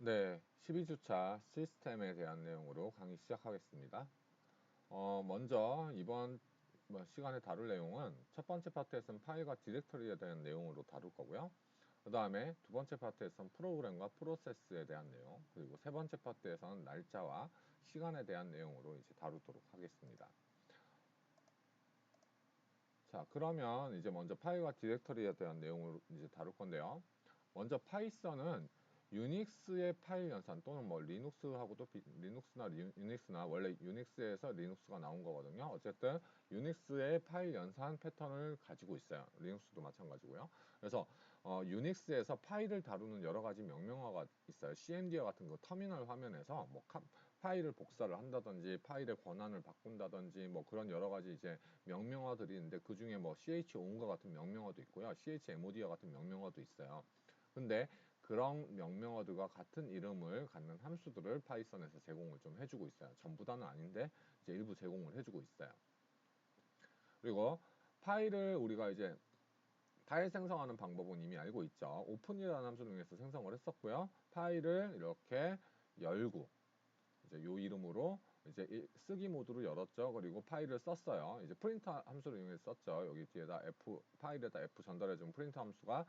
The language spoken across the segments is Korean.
네, 12주차 시스템에 대한 내용으로 강의 시작하겠습니다. 먼저 이번 시간에 다룰 내용은 첫 번째 파트에서는 파일과 디렉터리에 대한 내용으로 다룰 거고요. 그 다음에 두 번째 파트에서는 프로그램과 프로세스에 대한 내용, 그리고 세 번째 파트에서는 날짜와 시간에 대한 내용으로 이제 다루도록 하겠습니다. 자, 그러면 이제 먼저 파일과 디렉터리에 대한 내용을 이제 다룰 건데요. 먼저 파이썬은 유닉스의 파일 연산 또는 뭐 리눅스하고도 리눅스나 유닉스나 원래 유닉스에서 리눅스가 나온 거거든요. 어쨌든 유닉스의 파일 연산 패턴을 가지고 있어요. 리눅스도 마찬가지고요. 그래서 유닉스에서 파일을 다루는 여러 가지 명령어가 있어요. cmd와 같은 거 터미널 화면에서 뭐 파일을 복사를 한다든지 파일의 권한을 바꾼다든지 뭐 그런 여러 가지 이제 명령어들이 있는데 그 중에 뭐 chon과 같은 명령어도 있고요. chmod와 같은 명령어도 있어요. 근데 그런 명령어들과 같은 이름을 갖는 함수들을 파이썬에서 제공을 좀 해주고 있어요. 전부 다는 아닌데 이제 일부 제공을 해주고 있어요. 그리고 파일을 우리가 이제 파일 생성하는 방법은 이미 알고 있죠. 오픈이라는 함수를 이용해서 생성을 했었고요. 파일을 이렇게 열고 이제 요 이름으로 이제 쓰기 모드로 열었죠. 그리고 파일을 썼어요. 이제 프린트 함수를 이용해서 썼죠. 여기 뒤에다 파일에다 F 전달해준 프린트 함수가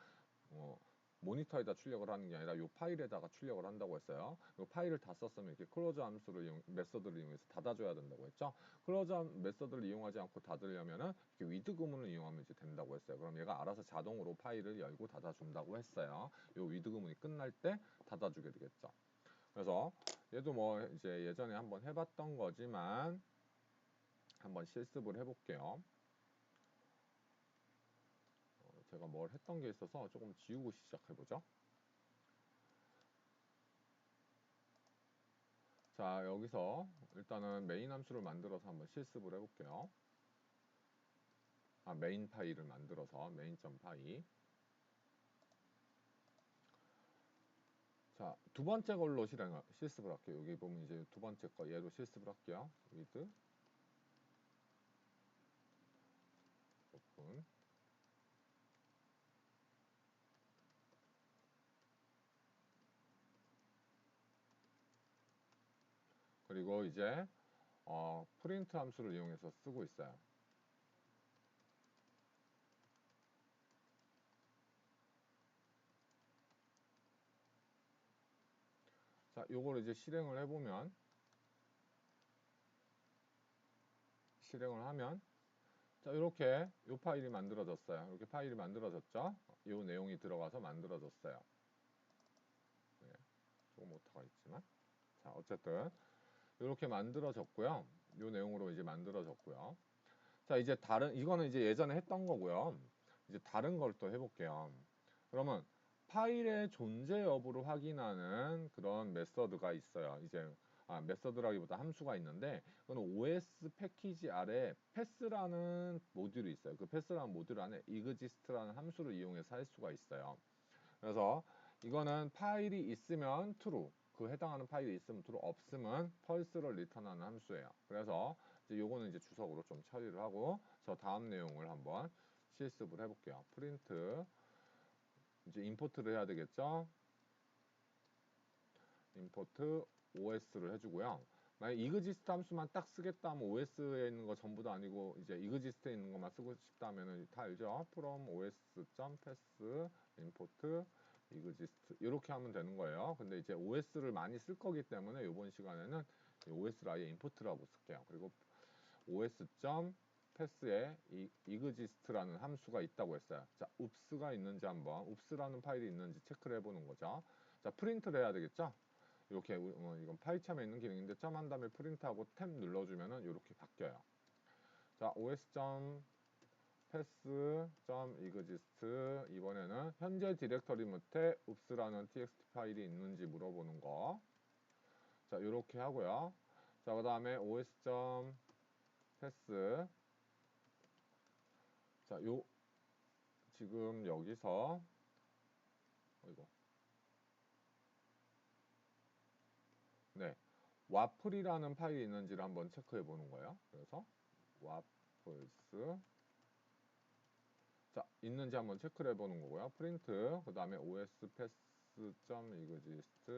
모니터에다 출력을 하는 게 아니라 이 파일에다가 출력을 한다고 했어요. 이 파일을 다 썼으면 이렇게 클로저 함수를 메서드를 이용해서 닫아줘야 된다고 했죠. 클로저 메서드를 이용하지 않고 닫으려면은 이렇게 위드 구문을 이용하면 이제 된다고 했어요. 그럼 얘가 알아서 자동으로 파일을 열고 닫아준다고 했어요. 이 위드 구문이 끝날 때 닫아주게 되겠죠. 그래서 얘도 뭐 이제 예전에 한번 해봤던 거지만 한번 실습을 해볼게요. 제가 뭘 했던 게 있어서 조금 지우고 시작해보죠. 자, 여기서 일단은 메인 함수를 만들어서 한번 실습을 해볼게요. 메인 파일을 만들어서 메인.py. 자, 두 번째 걸로 실습을 할게요. 여기 보면 이제 두 번째 거 얘로 실습을 할게요. with open. 그리고 이제 프린트 함수를 이용해서 쓰고 있어요. 자, 요걸 이제 실행을 해보면 실행을 하면 자, 이렇게 요 파일이 만들어졌어요. 이렇게 파일이 만들어졌죠. 요 내용이 들어가서 만들어졌어요. 네, 조금 오타가 있지만 자, 어쨌든 이렇게 만들어졌고요. 요 내용으로 이제 만들어졌고요. 자, 이제 이거는 이제 예전에 했던 거고요. 이제 다른 걸 또 해볼게요. 그러면 파일의 존재 여부를 확인하는 그런 메서드가 있어요. 이제 메서드라기보다 함수가 있는데 그건 OS 패키지 아래 패스라는 모듈이 있어요. 그 패스라는 모듈 안에 exist라는 함수를 이용해서 할 수가 있어요. 그래서 이거는 파일이 있으면 true, 그 해당하는 파일이 있으면 true, 없으면 false를 리턴하는 함수예요. 그래서 이제 요거는 이제 주석으로 좀 처리를 하고 저 다음 내용을 한번 실습을 해볼게요. 프린트 이제 임포트를 해야 되겠죠. 임포트 OS를 해주고요. 만약 exist 함수만 딱 쓰겠다 하면 OS에 있는 거 전부 다 아니고 이제 exist에 있는 것만 쓰고 싶다 하면은 다 알죠. from os.pass import exist 이렇게 하면 되는 거예요. 근데 이제 OS를 많이 쓸 거기 때문에 이번 시간에는 OS를 아예 임포트라고 쓸게요. 그리고 os.pass에 exist라는 함수가 있다고 했어요. 자, ups가 있는지 한번 ups라는 파일이 있는지 체크를 해보는 거죠. 자, 프린트를 해야 되겠죠. 이렇게 이건 파이참에 있는 기능인데 점 한 다음에 프린트하고 탭 눌러주면은 이렇게 바뀌어요. 자, os.pass.exist 이번에는 현재 디렉터리 밑에 ups라는 txt 파일이 있는지 물어보는 거. 자, 이렇게 하고요. 자, 그 다음에 os.pass. 자, 지금 여기서 이거 네, 와플이라는 파일이 있는지를 한번 체크해 보는 거예요. 그래서 와플스 자, 있는지 한번 체크를 해보는 거고요. 프린트, 그 다음에 os pass.exist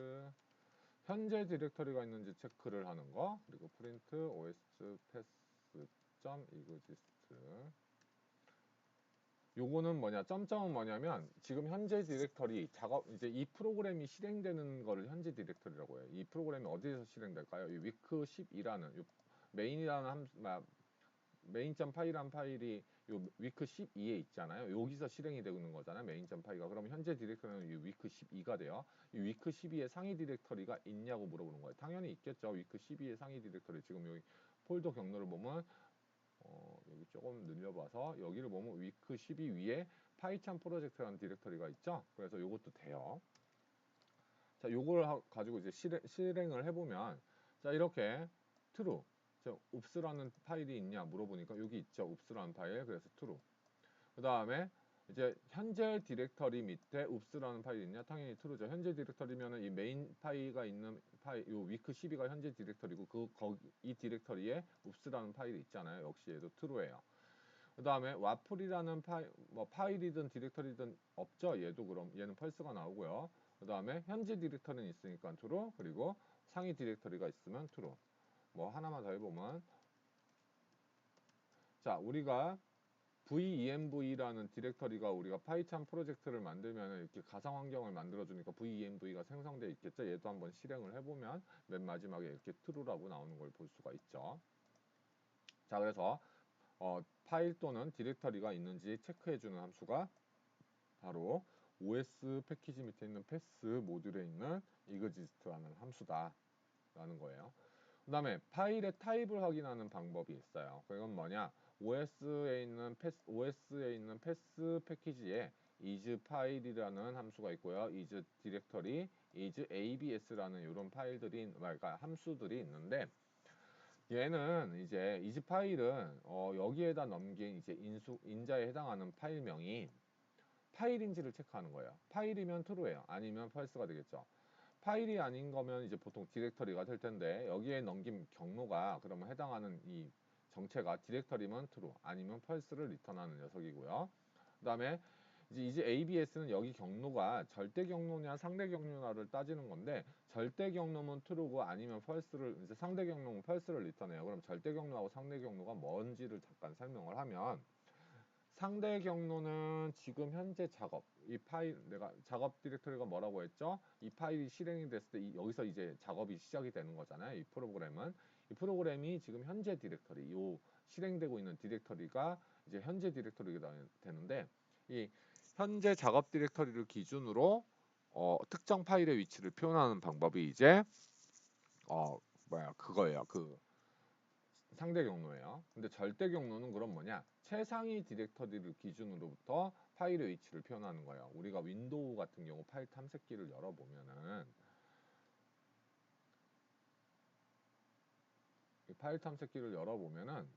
현재 디렉터리가 있는지 체크를 하는 거, 그리고 print os path.exist. 요거는 뭐냐, 점점은 뭐냐면 지금 현재 디렉터리 작업, 이제 이 프로그램이 실행되는 거를 현재 디렉터리라고 해요. 이 프로그램이 어디에서 실행될까요? 이 week12라는 요 메인이라는 main.py라는 파일이 요 week12에 있잖아요. 여기서 실행이 되고 있는 거잖아요. main.py가. 그러면 현재 디렉터리는 이 week12가 돼요. 이 week12의 상위 디렉터리가 있냐고 물어보는 거예요. 당연히 있겠죠. week12의 상위 디렉터리. 지금 여기 폴더 경로를 보면 여기 조금 늘려봐서 여기를 보면 위크 12 위에 파이찬 프로젝트라는 디렉터리가 있죠. 그래서 요것도 돼요. 자, 요걸 가지고 이제 실행을 해보면 자, 이렇게 true. 자, 옵스라는 파일이 있냐 물어보니까 여기 있죠. 옵스라는 파일. 그래서 true. 그 다음에 이제 현재 디렉터리 밑에 옵스라는 파일이 있냐? 당연히 true죠. 현재 디렉터리면은 이 메인 파일가 있는 파일, 요 위크 12가 현재 디렉터리고 이 디렉터리에 옵스라는 파일이 있잖아요. 역시 얘도 true예요. 그 다음에 와플이라는 파일이든 디렉터리든 없죠. 얘도 그럼 얘는 펄스가 나오고요. 그 다음에 현재 디렉터리는 있으니까 true. 그리고 상위 디렉터리가 있으면 true. 뭐 하나만 더 해보면 자, 우리가 venv라는 디렉터리가 우리가 파이찬 프로젝트를 만들면 이렇게 가상 환경을 만들어 주니까 venv가 생성되어 있겠죠. 얘도 한번 실행을 해보면 맨 마지막에 이렇게 true라고 나오는 걸 볼 수가 있죠. 자, 그래서 파일 또는 디렉터리가 있는지 체크해 주는 함수가 바로 OS 패키지 밑에 있는 패스 모듈에 있는 exist라는 함수다 라는 거예요. 그 다음에 파일의 타입을 확인하는 방법이 있어요. 그건 뭐냐? OS에 있는 패스 패키지에 is 파일이라는 함수가 있고요. is 디렉터리, is abs라는 이런 파일들이, 그러니까 함수들이 있는데 얘는 이제 is 파일은 여기에다 넘긴 이제 인자에 해당하는 파일명이 파일인지를 체크하는 거예요. 파일이면 true예요. 아니면 false가 되겠죠. 파일이 아닌 거면 이제 보통 디렉터리가 될 텐데 여기에 넘긴 경로가 그러면 해당하는 이 정체가 디렉터리면 true 아니면 false를 리턴하는 녀석이고요. 그 다음에 이제 ABS는 여기 경로가 절대 경로냐 상대 경로냐를 따지는 건데 절대 경로면 true고 아니면 false를 이제 상대 경로면 false를 리턴해요. 그럼 절대 경로하고 상대 경로가 뭔지를 잠깐 설명을 하면 상대 경로는 지금 현재 작업, 이 파일, 내가 작업 디렉터리가 뭐라고 했죠? 이 파일이 실행이 됐을 때 여기서 이제 작업이 시작이 되는 거잖아요. 이 프로그램은. 이 프로그램이 지금 현재 디렉터리, 요 실행되고 있는 디렉터리가 이제 현재 디렉터리가 되는데 이 현재 작업 디렉터리를 기준으로 특정 파일의 위치를 표현하는 방법이 이제 그거예요. 그 상대 경로예요. 근데 절대 경로는 그럼 뭐냐? 최상위 디렉터리를 기준으로부터 파일의 위치를 표현하는 거예요. 우리가 윈도우 같은 경우 파일 탐색기를 열어보면은 이 파일 탐색기를 열어보면은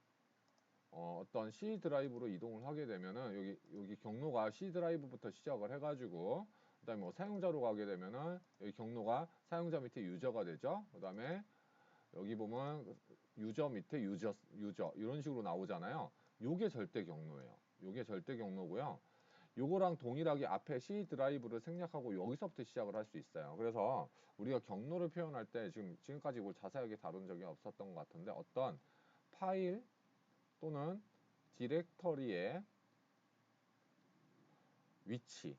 어떤 C 드라이브로 이동을 하게 되면은 여기 경로가 C 드라이브부터 시작을 해가지고 그다음에 뭐 사용자로 가게 되면은 여기 경로가 사용자 밑에 유저가 되죠. 그다음에 여기 보면 유저 밑에 유저 이런 식으로 나오잖아요. 요게 절대 경로예요. 요게 절대 경로고요. 요거랑 동일하게 앞에 C 드라이브를 생략하고 여기서부터 시작을 할 수 있어요. 그래서 우리가 경로를 표현할 때 지금까지 이걸 자세하게 다룬 적이 없었던 것 같은데 어떤 파일 또는 디렉터리의 위치,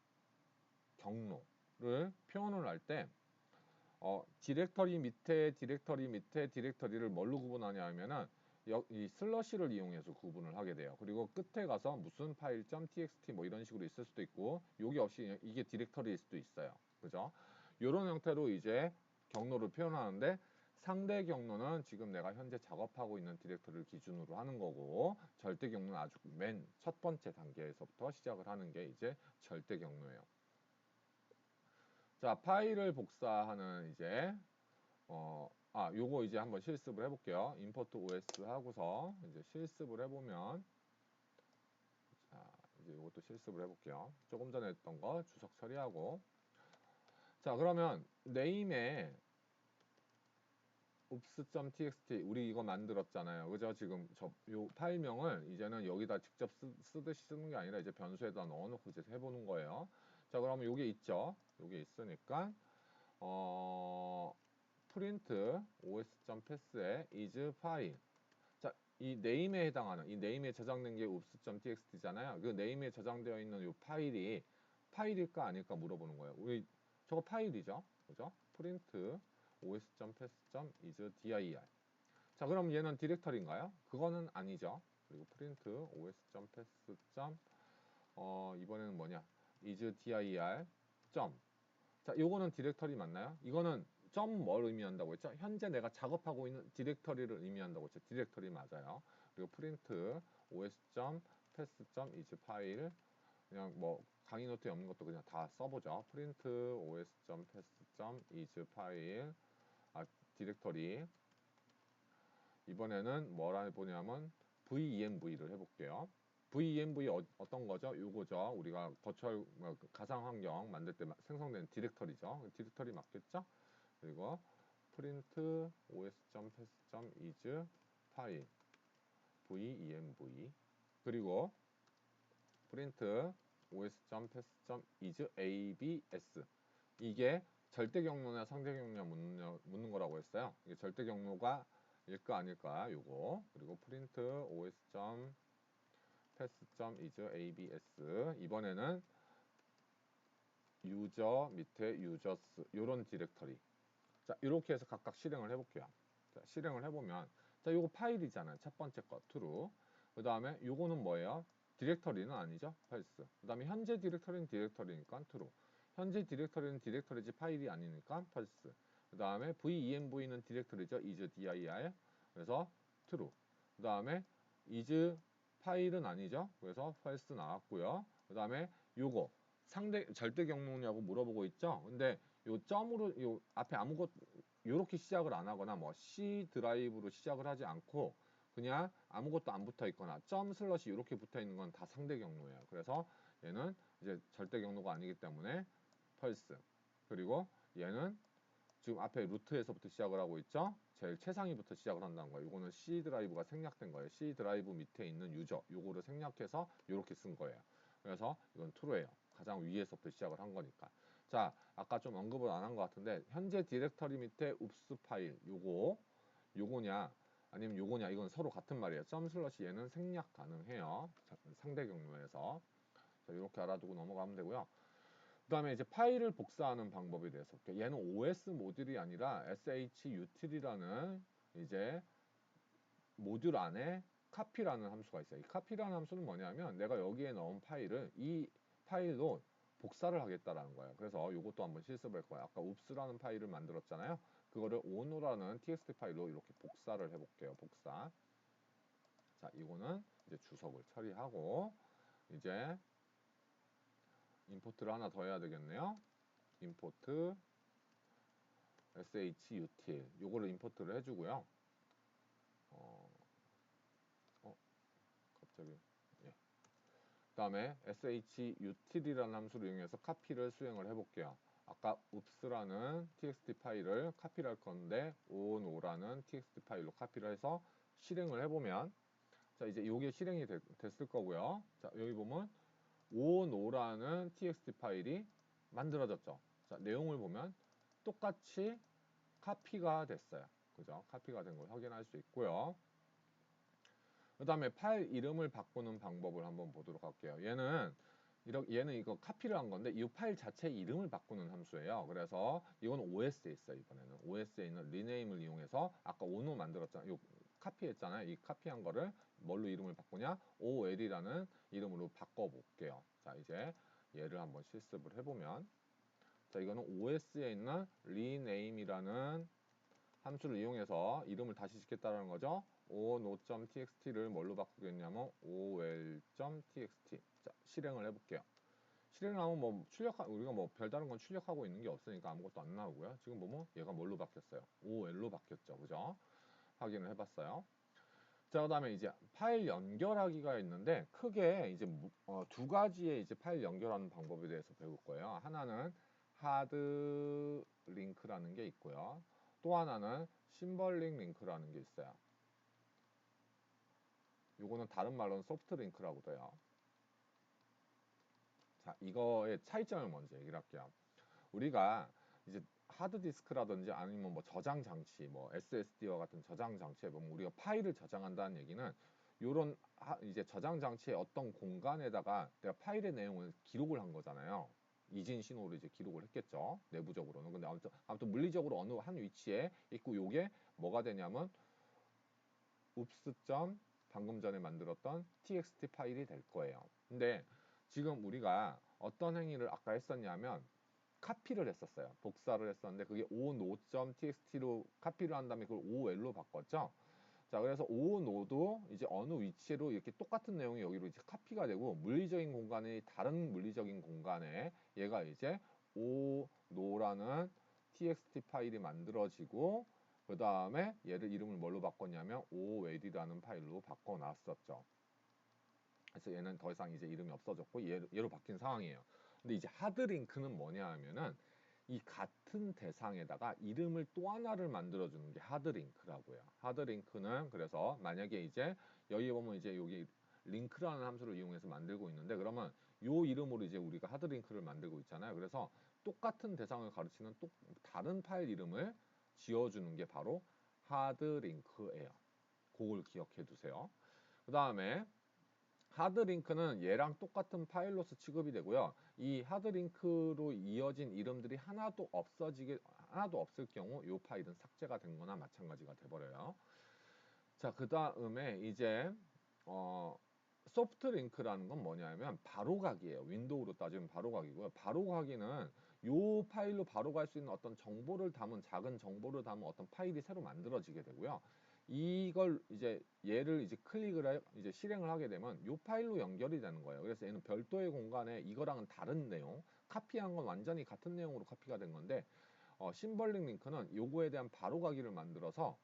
경로를 표현을 할때 디렉터리 밑에 디렉터리를 뭘로 구분하냐 하면은 이 슬러시를 이용해서 구분을 하게 돼요. 그리고 끝에 가서 무슨 파일 .txt 뭐 이런 식으로 있을 수도 있고 여기 없이 이게 디렉터리일 수도 있어요. 그죠? 이런 형태로 이제 경로를 표현하는데 상대 경로는 지금 내가 현재 작업하고 있는 디렉터리를 기준으로 하는 거고 절대 경로는 아주 맨 첫 번째 단계에서부터 시작을 하는 게 이제 절대 경로예요. 자, 파일을 복사하는 이제 요거 이제 한번 실습을 해볼게요. import os 하고서 이제 실습을 해보면 자, 이제 이것도 실습을 해볼게요. 조금 전에 했던 거 주석 처리하고 자, 그러면 name에 oops.txt 우리 이거 만들었잖아요. 그죠? 지금 요 파일명을 이제는 여기다 직접 쓰듯이 쓰는 게 아니라 이제 변수에다 넣어놓고 이제 해보는 거예요. 자, 그러면 요게 있죠? 요게 있으니까 print os.pass의 is file. 자, 이 네임에 해당하는 이 네임에 저장된 게 oops.txt잖아요. 그 네임에 저장되어 있는 이 파일이 파일일까 아닐까 물어보는 거예요. 우리 저거 파일이죠, 그죠? print os.pass.is dir. 자, 그럼 얘는 디렉터리인가요? 그거는 아니죠. 그리고 print os.pass. 이번에는 뭐냐? is dir. 점. 자, 요거는 디렉터리 맞나요? 이거는 점 뭘 의미한다고 했죠? 현재 내가 작업하고 있는 디렉터리를 의미한다고 했죠. 디렉터리 맞아요. 그리고 print os.pass.is 파일. 그냥 뭐 강의 노트에 없는 것도 그냥 다 써보죠. print os.pass.is 파일. 디렉터리. 이번에는 뭐라 해보냐면 venv를 해볼게요. venv 어떤 거죠? 요거죠. 우리가 버추얼 가상 환경 만들 때 생성된 디렉터리죠. 디렉터리 맞겠죠? 그리고 print os.pass.is 파일 venv. 그리고 print os.pass.is abs. 이게 절대 경로나 상대 경로냐 묻는 거라고 했어요. 이게 절대 경로가 일까 아닐까 요거. 그리고 print os.pass.is abs. 이번에는 유저 밑에 users 요런 디렉터리. 자, 이렇게 해서 각각 실행을 해볼게요. 자, 실행을 해보면 자, 요거 파일이잖아요. 첫 번째 거 true. 그 다음에 요거는 뭐예요? 디렉터리는 아니죠. false. 그 다음에 현재 디렉터리는 디렉터리니까 true. 현재 디렉터리는 디렉터리지 파일이 아니니까 false. 그 다음에 venv는 디렉터리죠. is dir. 그래서 true. 그 다음에 is 파일은 아니죠. 그래서 false 나왔고요. 그 다음에 요거 상대 절대 경로냐고 물어보고 있죠. 근데 요 점으로 요 앞에 아무것 요렇게 시작을 안 하거나 뭐 C 드라이브로 시작을 하지 않고 그냥 아무것도 안 붙어 있거나 점 슬러시 이렇게 붙어 있는 건 다 상대 경로예요. 그래서 얘는 이제 절대 경로가 아니기 때문에 false. 그리고 얘는 지금 앞에 루트에서부터 시작을 하고 있죠. 제일 최상위부터 시작을 한다는 거예요. 이거는 C 드라이브가 생략된 거예요. C 드라이브 밑에 있는 유저 요거를 생략해서 이렇게 쓴 거예요. 그래서 이건 true예요. 가장 위에서부터 시작을 한 거니까. 자, 아까 좀 언급을 안 한 것 같은데 현재 디렉터리 밑에 oops 파일 요거냐 아니면 요거냐 이건 서로 같은 말이에요. 점 슬러시 얘는 생략 가능해요. 상대 경로에서. 자, 이렇게 알아두고 넘어가면 되고요. 그 다음에 이제 파일을 복사하는 방법에 대해서 볼게요. 얘는 OS 모듈이 아니라 SHUtil이라는 이제 모듈 안에 카피라는 함수가 있어요. 이 카피라는 함수는 뭐냐면 내가 여기에 넣은 파일을 이 파일로 복사를 하겠다라는 거예요. 그래서 이것도 한번 실습을 할 거예요. 아까 ups라는 파일을 만들었잖아요. 그거를 ono라는 txt 파일로 이렇게 복사를 해볼게요. 복사. 자, 이거는 이제 주석을 처리하고 이제 임포트를 하나 더 해야 되겠네요. 임포트 SHUtil 요거를 임포트를 해주고요. 갑자기 예. 그 다음에 SHUtil이라는 함수를 이용해서 카피를 수행을 해볼게요. 아까 ups라는 txt 파일을 카피를 할 건데 ono라는 txt 파일로 카피를 해서 실행을 해보면 자 이제 요게 실행이 됐을 거고요. 자 여기 보면 ono라는 txt 파일이 만들어졌죠. 자 내용을 보면 똑같이 카피가 됐어요. 그죠? 카피가 된 걸 확인할 수 있고요. 그 다음에 파일 이름을 바꾸는 방법을 한번 보도록 할게요. 얘는 이거 카피를 한 건데 이 파일 자체 이름을 바꾸는 함수예요. 그래서 이건 OS에 있어요. 이번에는 OS에 있는 rename을 이용해서 아까 ono 만들었잖아요. 요 카피했잖아요. 이 카피한 거를 뭘로 이름을 바꾸냐? ol이라는 이름으로 바꿔볼게요. 자 이제 얘를 한번 실습을 해보면 자 이거는 OS에 있는 rename이라는 함수를 이용해서 이름을 다시 짓겠다는 거죠. ono.txt를 뭘로 바꾸겠냐면 ol.txt. 자, 실행을 해볼게요. 실행을 하면 뭐 우리가 뭐 별다른 건 출력하고 있는 게 없으니까 아무것도 안 나오고요. 지금 보면 얘가 뭘로 바뀌었어요? ol로 바뀌었죠. 그죠? 확인을 해봤어요. 자, 그 다음에 이제 파일 연결하기가 있는데 크게 이제 두 가지의 이제 파일 연결하는 방법에 대해서 배울 거예요. 하나는 하드 링크라는 게 있고요. 또 하나는 심벌링 링크라는 게 있어요. 요거는 다른 말로는 소프트 링크라고도 해요. 자, 이거의 차이점을 먼저 얘기를 할게요. 우리가 이제 하드디스크라든지 아니면 뭐 저장 장치, 뭐 SSD와 같은 저장 장치에 보면 우리가 파일을 저장한다는 얘기는 요런 이제 저장 장치의 어떤 공간에다가 내가 파일의 내용을 기록을 한 거잖아요. 이진 신호를 이제 기록을 했겠죠. 내부적으로는. 근데 아무튼 물리적으로 어느 한 위치에 있고 요게 뭐가 되냐면 읍스 방금 전에 만들었던 txt 파일이 될 거예요. 근데 지금 우리가 어떤 행위를 아까 했었냐면 카피를 했었어요. 복사를 했었는데 그게 oNode.txt로 카피를 한 다음에 그걸 ol로 바꿨죠. 자, 그래서 oNode도 이제 어느 위치로 이렇게 똑같은 내용이 여기로 이제 카피가 되고 물리적인 공간이 다른 물리적인 공간에 얘가 이제 oNo라는 txt 파일이 만들어지고 그 다음에 얘를 이름을 뭘로 바꿨냐면 oWed라는 파일로 바꿔놨었죠. 그래서 얘는 더 이상 이제 이름이 없어졌고 얘로 바뀐 상황이에요. 근데 이제 하드링크는 뭐냐 하면은 이 같은 대상에다가 이름을 또 하나를 만들어주는 게 하드링크라고요. 하드링크는 그래서 만약에 이제 여기 보면 이제 여기 링크라는 함수를 이용해서 만들고 있는데 그러면 요 이름으로 이제 우리가 하드링크를 만들고 있잖아요. 그래서 똑같은 대상을 가르치는 또 다른 파일 이름을 지어주는 게 바로 하드링크예요. 그걸 기억해 두세요. 그 다음에 하드링크는 얘랑 똑같은 파일로서 취급이 되고요. 이 하드링크로 이어진 이름들이 하나도 없을 경우 이 파일은 삭제가 된 거나 마찬가지가 돼버려요. 자, 그 다음에 이제 소프트링크라는 건 뭐냐면 바로가기예요. 윈도우로 따지면 바로가기고요. 바로가기는 이 파일로 바로 갈 수 있는 어떤 정보를 담은 작은 정보를 담은 어떤 파일이 새로 만들어지게 되고요. 이걸 이제 얘를 이제 이제 실행을 하게 되면 이 파일로 연결이 되는 거예요. 그래서 얘는 별도의 공간에 이거랑은 다른 내용, 카피한 건 완전히 같은 내용으로 카피가 된 건데 심벌링 링크는 요거에 대한 바로가기를 만들어서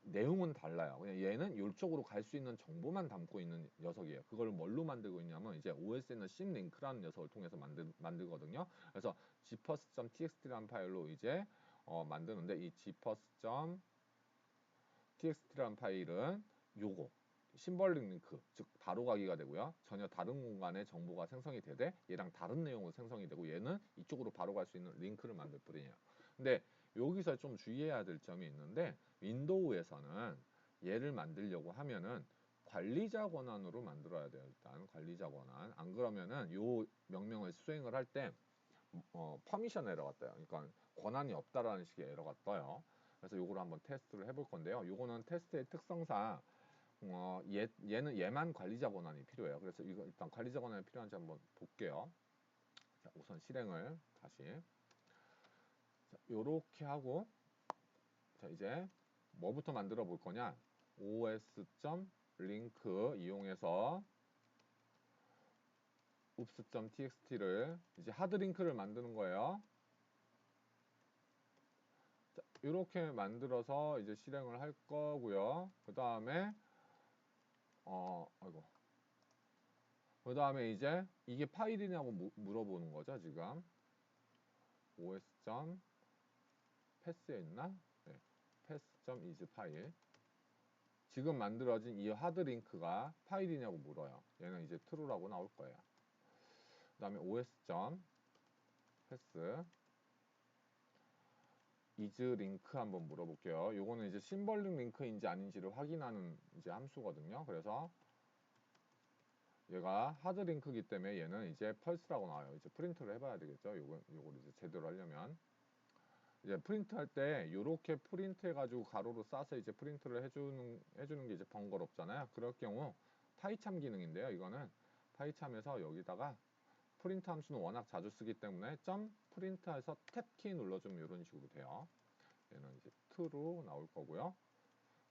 내용은 달라요. 그냥 얘는 이쪽으로 갈 수 있는 정보만 담고 있는 녀석이에요. 그걸 뭘로 만들고 있냐면 이제 OS에는 심링크라는 녀석을 통해서 만들거든요. 그래서 gpus.txt라는 파일로 이제 만드는데 이 gpus.txt라는 파일은 요거 심벌링 링크, 즉 바로가기가 되고요. 전혀 다른 공간에 정보가 생성이 되되 얘랑 다른 내용으로 생성이 되고 얘는 이쪽으로 바로 갈 수 있는 링크를 만들 뿐이에요. 근데 여기서 좀 주의해야 될 점이 있는데 윈도우에서는 얘를 만들려고 하면은 관리자 권한으로 만들어야 돼요. 일단 관리자 권한. 안 그러면은 요 명령을 수행을 할 때 퍼미션 에러가 떠요. 그러니까 권한이 없다라는 식의 에러가 떠요. 그래서 요거를 한번 테스트를 해볼 건데요. 요거는 테스트의 특성상 얘는 얘만 관리자 권한이 필요해요. 그래서 이거 일단 관리자 권한이 필요한지 한번 볼게요. 자, 우선 실행을 다시 요렇게 하고 자 이제 뭐부터 만들어 볼 거냐 os.link 이용해서 oops.txt를 이제 하드링크를 만드는 거예요. 자, 이렇게 만들어서 이제 실행을 할 거고요. 그 다음에 아이고 그 다음에 이제 이게 파일이냐고 물어보는 거죠 지금 os.pass에 있나? 네, pass.is 파일 지금 만들어진 이 하드링크가 파일이냐고 물어요. 얘는 이제 true라고 나올 거예요. 그 다음에 os.pass is 링크 한번 물어볼게요. 요거는 이제 심벌링 링크인지 아닌지를 확인하는 이제 함수거든요. 그래서 얘가 하드 링크이기 때문에 얘는 이제 펄스라고 나와요. 이제 프린트를 해봐야 되겠죠. 요걸 이제 제대로 하려면 이제 프린트 할 때 요렇게 프린트 해가지고 가로로 싸서 이제 프린트를 해주는 게 이제 번거롭잖아요. 그럴 경우 파이참 기능인데요. 이거는 파이참에서 여기다가 프린트 함수는 워낙 자주 쓰기 때문에 점 프린트해서 탭키 눌러주면 이런 식으로 돼요. 얘는 이제 true로 나올 거고요.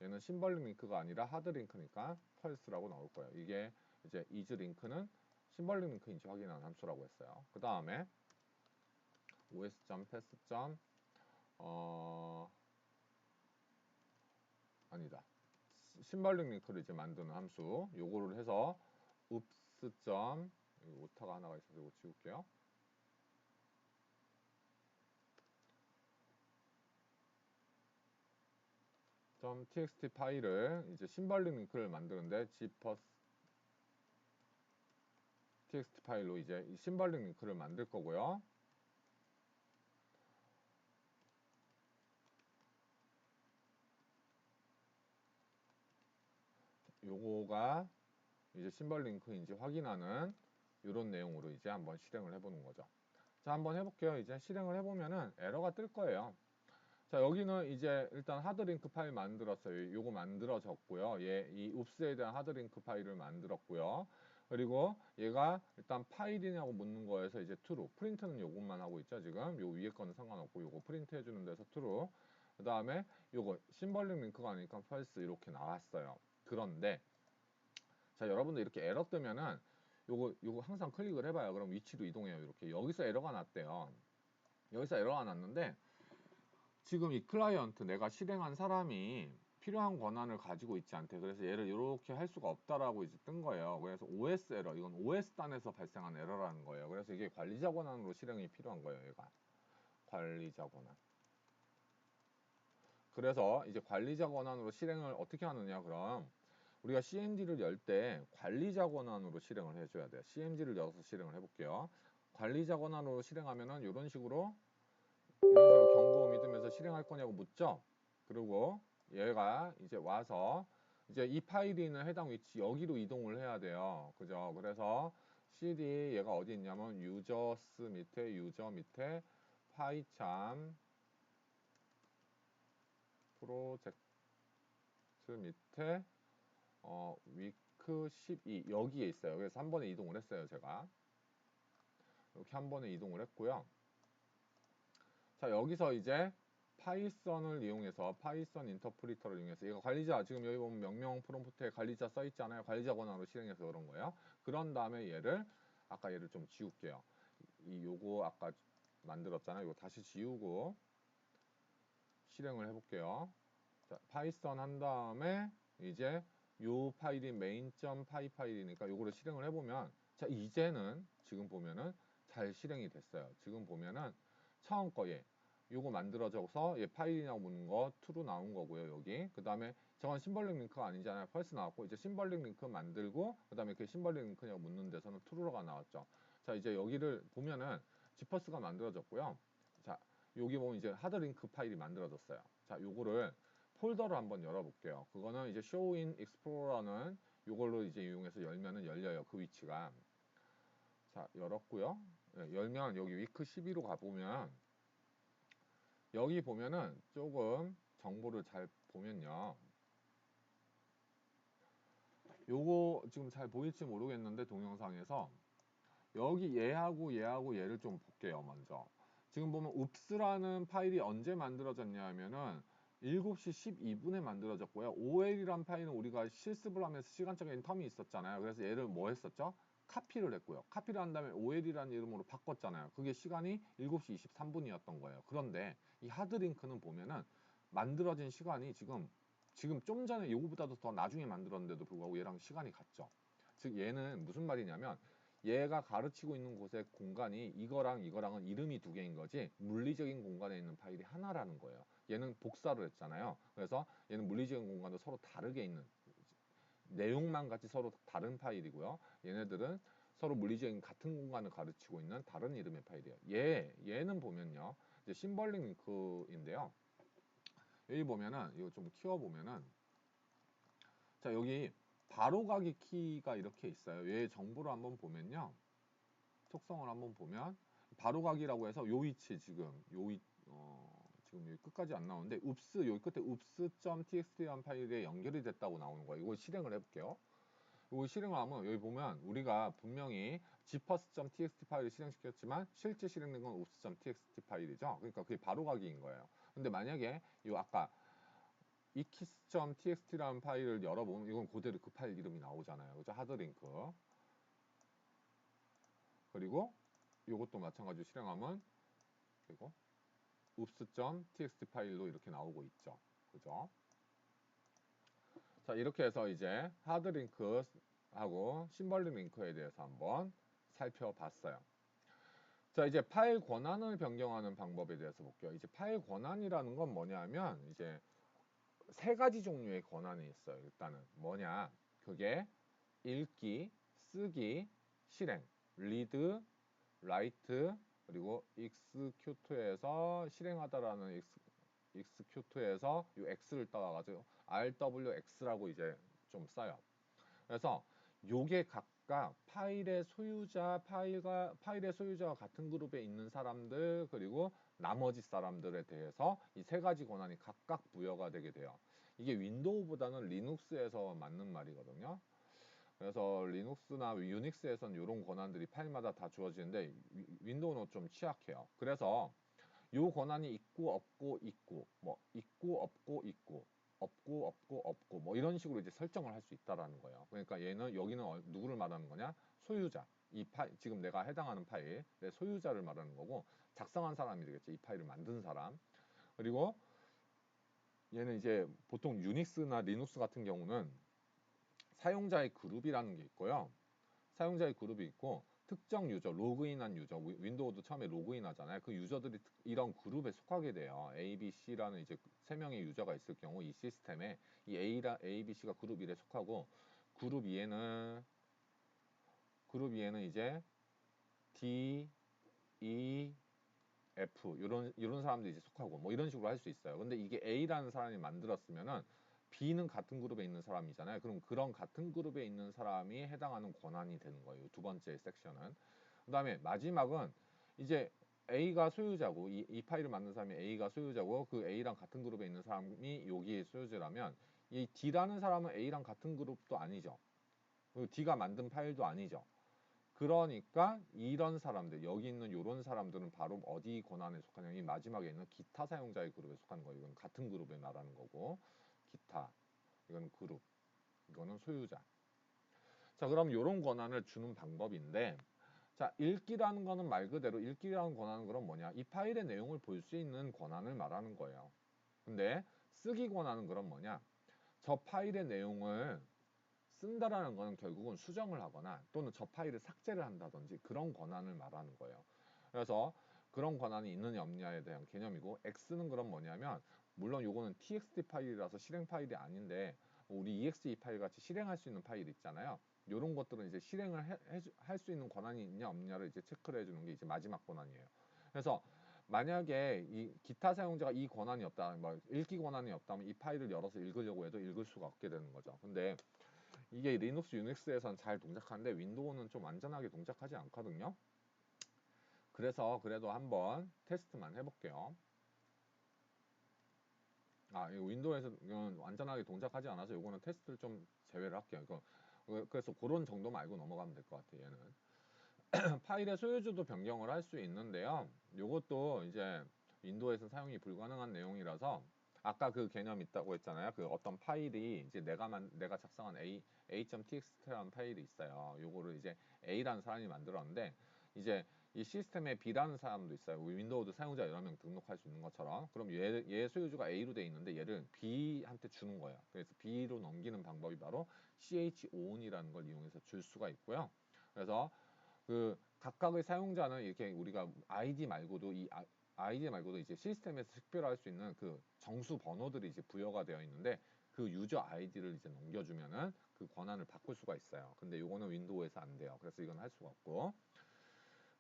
얘는 심벌링 링크가 아니라 하드 링크니까 false라고 나올 거예요. 이게 이제 is 링크는 심벌링 링크인지 확인하는 함수라고 했어요. 그 다음에 os.pass. 아니다. 심벌링 링크를 이제 만드는 함수 요거를 해서 oops. 오타가 하나가 있어서 이거 지울게요. .txt 파일을 이제 심벌링 링크를 만드는데 gpus txt 파일로 이제 이 심벌링 링크를 만들 거고요. 요거가 이제 심벌 링크인지 확인하는 이런 내용으로 이제 한번 실행을 해보는 거죠. 자, 한번 해볼게요. 이제 실행을 해보면은 에러가 뜰 거예요. 자, 여기는 이제 일단 하드링크 파일 만들었어요. 요거 만들어졌고요. 이 읍스에 대한 하드링크 파일을 만들었고요. 그리고 얘가 일단 파일이냐고 묻는 거에서 이제 true. 프린트는 요것만 하고 있죠, 지금. 요 위에 거는 상관없고 요거 프린트 해주는 데서 true. 그 다음에 요거 심벌링 링크가 아니니까 false 이렇게 나왔어요. 그런데 자, 여러분들 이렇게 에러 뜨면은 요거 항상 클릭을 해봐요. 그럼 위치로 이동해요. 이렇게 여기서 에러가 났대요. 여기서 에러가 났는데 지금 이 클라이언트 내가 실행한 사람이 필요한 권한을 가지고 있지 않대. 그래서 얘를 이렇게 할 수가 없다라고 이제 뜬 거예요. 그래서 OS 에러, 이건 OS 단에서 발생한 에러라는 거예요. 그래서 이게 관리자 권한으로 실행이 필요한 거예요. 얘가 관리자 권한. 그래서 이제 관리자 권한으로 실행을 어떻게 하느냐? 그럼 우리가 CMD를 열 때 관리자 권한으로 실행을 해줘야 돼요. CMD를 열어서 실행을 해볼게요. 관리자 권한으로 실행하면은 이런 식으로 경고 믿으면서 실행할 거냐고 묻죠. 그리고 얘가 이제 와서 이제 이 파일이 있는 해당 위치 여기로 이동을 해야 돼요. 그죠? 그래서 cd 얘가 어디 있냐면 유저스 밑에 유저 밑에 파이참 프로젝트 밑에 위크 12 여기에 있어요. 그래서 한 번에 이동을 했어요. 제가 이렇게 한 번에 이동을 했고요. 자, 여기서 이제 파이썬을 이용해서 파이썬 인터프리터를 이용해서 얘가 관리자 지금 여기 보면 명령 프롬프트에 관리자 써 있잖아요. 관리자 권한으로 실행해서 그런 거예요. 그런 다음에 아까 얘를 좀 지울게요. 요거 아까 만들었잖아요. 이거 다시 지우고 실행을 해볼게요. 자, 파이썬 한 다음에 이제 요 파일이 main.py 파일이니까 요거를 실행을 해보면 자, 이제는 지금 보면은 잘 실행이 됐어요. 지금 보면은 처음 거에 요거 만들어져서 얘 파일이냐고 묻는 거 true 나온 거고요. 여기 그 다음에 저건 심벌링 링크가 아니잖아요. false 나왔고 이제 심벌링 링크 만들고 그 다음에 그 심벌링 링크냐고 묻는 데서는 true가 나왔죠. 자, 이제 여기를 보면은 지퍼스가 만들어졌고요. 자, 여기 보면 이제 하드링크 파일이 만들어졌어요. 자, 요거를 폴더를 한번 열어볼게요. 그거는 이제 show in explorer는 요걸로 이제 이용해서 열면은 열려요. 그 위치가. 자, 열었고요. 네, 열면 여기 위크 12로 가보면 여기 보면은 조금 정보를 잘 보면요. 요거 지금 잘 보일지 모르겠는데 동영상에서 여기 얘하고 얘를 좀 볼게요. 먼저 지금 보면 읍스라는 파일이 언제 만들어졌냐 하면은 7시 12분에 만들어졌고요. OL이란 파일은 우리가 실습을 하면서 시간적인 텀이 있었잖아요. 그래서 얘를 뭐 했었죠? 카피를 했고요. 카피를 한 다음에 OL이라는 이름으로 바꿨잖아요. 그게 시간이 7시 23분이었던 거예요. 그런데 이 하드링크는 보면은 만들어진 시간이 지금 좀 전에 요거보다도 더 나중에 만들었는데도 불구하고 얘랑 시간이 같죠. 즉 얘는 무슨 말이냐면 얘가 가르치고 있는 곳의 공간이 이거랑은 이름이 두 개인 거지 물리적인 공간에 있는 파일이 하나라는 거예요. 얘는 복사를 했잖아요. 그래서 얘는 물리적인 공간도 서로 다르게 있는 내용만 같이 서로 다른 파일이고요. 얘네들은 서로 물리적인 같은 공간을 가르치고 있는 다른 이름의 파일이에요. 얘는 보면요. 이제 심벌링 링크인데요. 여기 보면은 이거 좀 키워 보면은 자, 여기 바로가기 키가 이렇게 있어요. 얘 정보를 한번 보면요. 속성을 한번 보면 바로가기라고 해서 요 위치 지금 지금 여기 끝까지 안 나오는데 여기 끝에 읍스.txt라는 파일에 연결이 됐다고 나오는 거예요. 이거 실행을 해볼게요. 이거 실행을 하면 여기 보면 우리가 분명히 gpus.txt 파일을 실행시켰지만 실제 실행된 건 읍스.txt 파일이죠. 그러니까 그게 바로가기인 거예요. 근데 만약에 요 아까 ekiss.txt라는 파일을 열어보면 이건 그대로 그 파일 이름이 나오잖아요. 그죠? 하드링크. 그리고 이것도 마찬가지로 실행하면 그리고 oops.txt 파일로 이렇게 나오고 있죠. 그죠? 자, 이렇게 해서 이제 하드링크하고 심벌링 링크에 대해서 한번 살펴봤어요. 자, 이제 파일 권한을 변경하는 방법에 대해서 볼게요. 이제 파일 권한이라는 건 뭐냐면 이제 세 가지 종류의 권한이 있어요. 일단은 뭐냐? 그게 읽기, 쓰기, 실행, read, write, 그리고 execute에서 실행하다라는 execute에서 이 x를 따와가지고 rwx라고 이제 좀 써요. 그래서 요게 각각 파일의 소유자, 파일의 소유자와 같은 그룹에 있는 사람들, 그리고 나머지 사람들에 대해서 이 세 가지 권한이 각각 부여가 되게 돼요. 이게 윈도우보다는 리눅스에서 맞는 말이거든요. 그래서 리눅스나 유닉스에서는 이런 권한들이 파일마다 다 주어지는데 윈도우는 좀 취약해요. 그래서 요 권한이 있고 없고 있고 뭐 있고 없고 있고 없고 없고 없고 뭐 이런 식으로 이제 설정을 할 수 있다라는 거예요. 그러니까 얘는 여기는 누구를 말하는 거냐? 소유자. 이 파일 지금 내가 해당하는 파일의 소유자를 말하는 거고 작성한 사람이 되겠죠. 이 파일을 만든 사람. 그리고 얘는 이제 보통 유닉스나 리눅스 같은 경우는 사용자의 그룹이라는 게 있고요. 사용자의 그룹이 있고 특정 유저, 로그인한 유저, 윈도우도 처음에 로그인 하잖아요. 그 유저들이 이런 그룹에 속하게 돼요. A, B, C라는 이제 세 명의 유저가 있을 경우 이 시스템에 이 A, B, C가 그룹 1에 속하고 그룹 2에는 이제 D, E, F 이런 사람들이 이제 속하고 뭐 이런 식으로 할 수 있어요. 근데 이게 A라는 사람이 만들었으면은 B는 같은 그룹에 있는 사람이잖아요. 그럼 그런 같은 그룹에 있는 사람이 해당하는 권한이 되는 거예요. 두 번째 섹션은. 그다음에 마지막은 이제 A가 소유자고 이 파일을 만든 사람이 A가 소유자고 그 A랑 같은 그룹에 있는 사람이 여기에 소유자라면 이 D라는 사람은 A랑 같은 그룹도 아니죠. 그리고 D가 만든 파일도 아니죠. 그러니까 이런 사람들 여기 있는 이런 사람들은 바로 어디 권한에 속하냐 이 마지막에 있는 기타 사용자의 그룹에 속하는 거예요. 이건 같은 그룹에 말하는 거고 기타 이거는 그룹 이거는 소유자. 자 그럼 이런 권한을 주는 방법인데 자 읽기라는 거는 말 그대로 읽기라는 권한은 그럼 뭐냐 이 파일의 내용을 볼 수 있는 권한을 말하는 거예요. 근데 쓰기 권한은 그럼 뭐냐 저 파일의 내용을 쓴다라는 거는 결국은 수정을 하거나 또는 저 파일을 삭제를 한다든지 그런 권한을 말하는 거예요. 그래서 그런 권한이 있느냐 없느냐에 대한 개념이고 X는 그럼 뭐냐면 물론 요거는 txt 파일이라서 실행 파일이 아닌데 우리 exe 파일 같이 실행할 수 있는 파일 있잖아요. 요런 것들은 이제 실행을 할 수 있는 권한이 있냐 없느냐를 이제 체크를 해주는 게 이제 마지막 권한이에요. 그래서 만약에 이 기타 사용자가 이 권한이 없다, 뭐 읽기 권한이 없다면 이 파일을 열어서 읽으려고 해도 읽을 수가 없게 되는 거죠. 근데 이게 리눅스, 유닉스에서는 잘 동작하는데 윈도우는 좀 완전하게 동작하지 않거든요. 그래서 그래도 한번 테스트만 해볼게요. 이거 윈도우에서는 완전하게 동작하지 않아서 이거는 테스트를 좀 제외를 할게요. 그래서 그런 정도만 알고 넘어가면 될 것 같아요. 얘는 파일의 소유주도 변경을 할 수 있는데요. 이것도 이제 윈도우에서 사용이 불가능한 내용이라서 아까 그 개념 있다고 했잖아요. 그 어떤 파일이 이제 내가 작성한 a.txt라는 파일이 있어요. 요거를 이제 A라는 사람이 만들었는데 이제 이 시스템에 B라는 사람도 있어요. 윈도우도 사용자 여러 명 등록할 수 있는 것처럼. 그럼 얘 소유주가 A로 돼 있는데 얘를 B한테 주는 거예요. 그래서 B로 넘기는 방법이 바로 chown이라는 걸 이용해서 줄 수가 있고요. 그래서 그 각각의 사용자는 이렇게 우리가 아이디 말고도 이제 시스템에서 식별할 수 있는 그 정수 번호들이 이제 부여가 되어 있는데 그 유저 아이디를 이제 넘겨주면은 그 권한을 바꿀 수가 있어요. 근데 요거는 윈도우에서 안 돼요. 그래서 이건 할 수가 없고.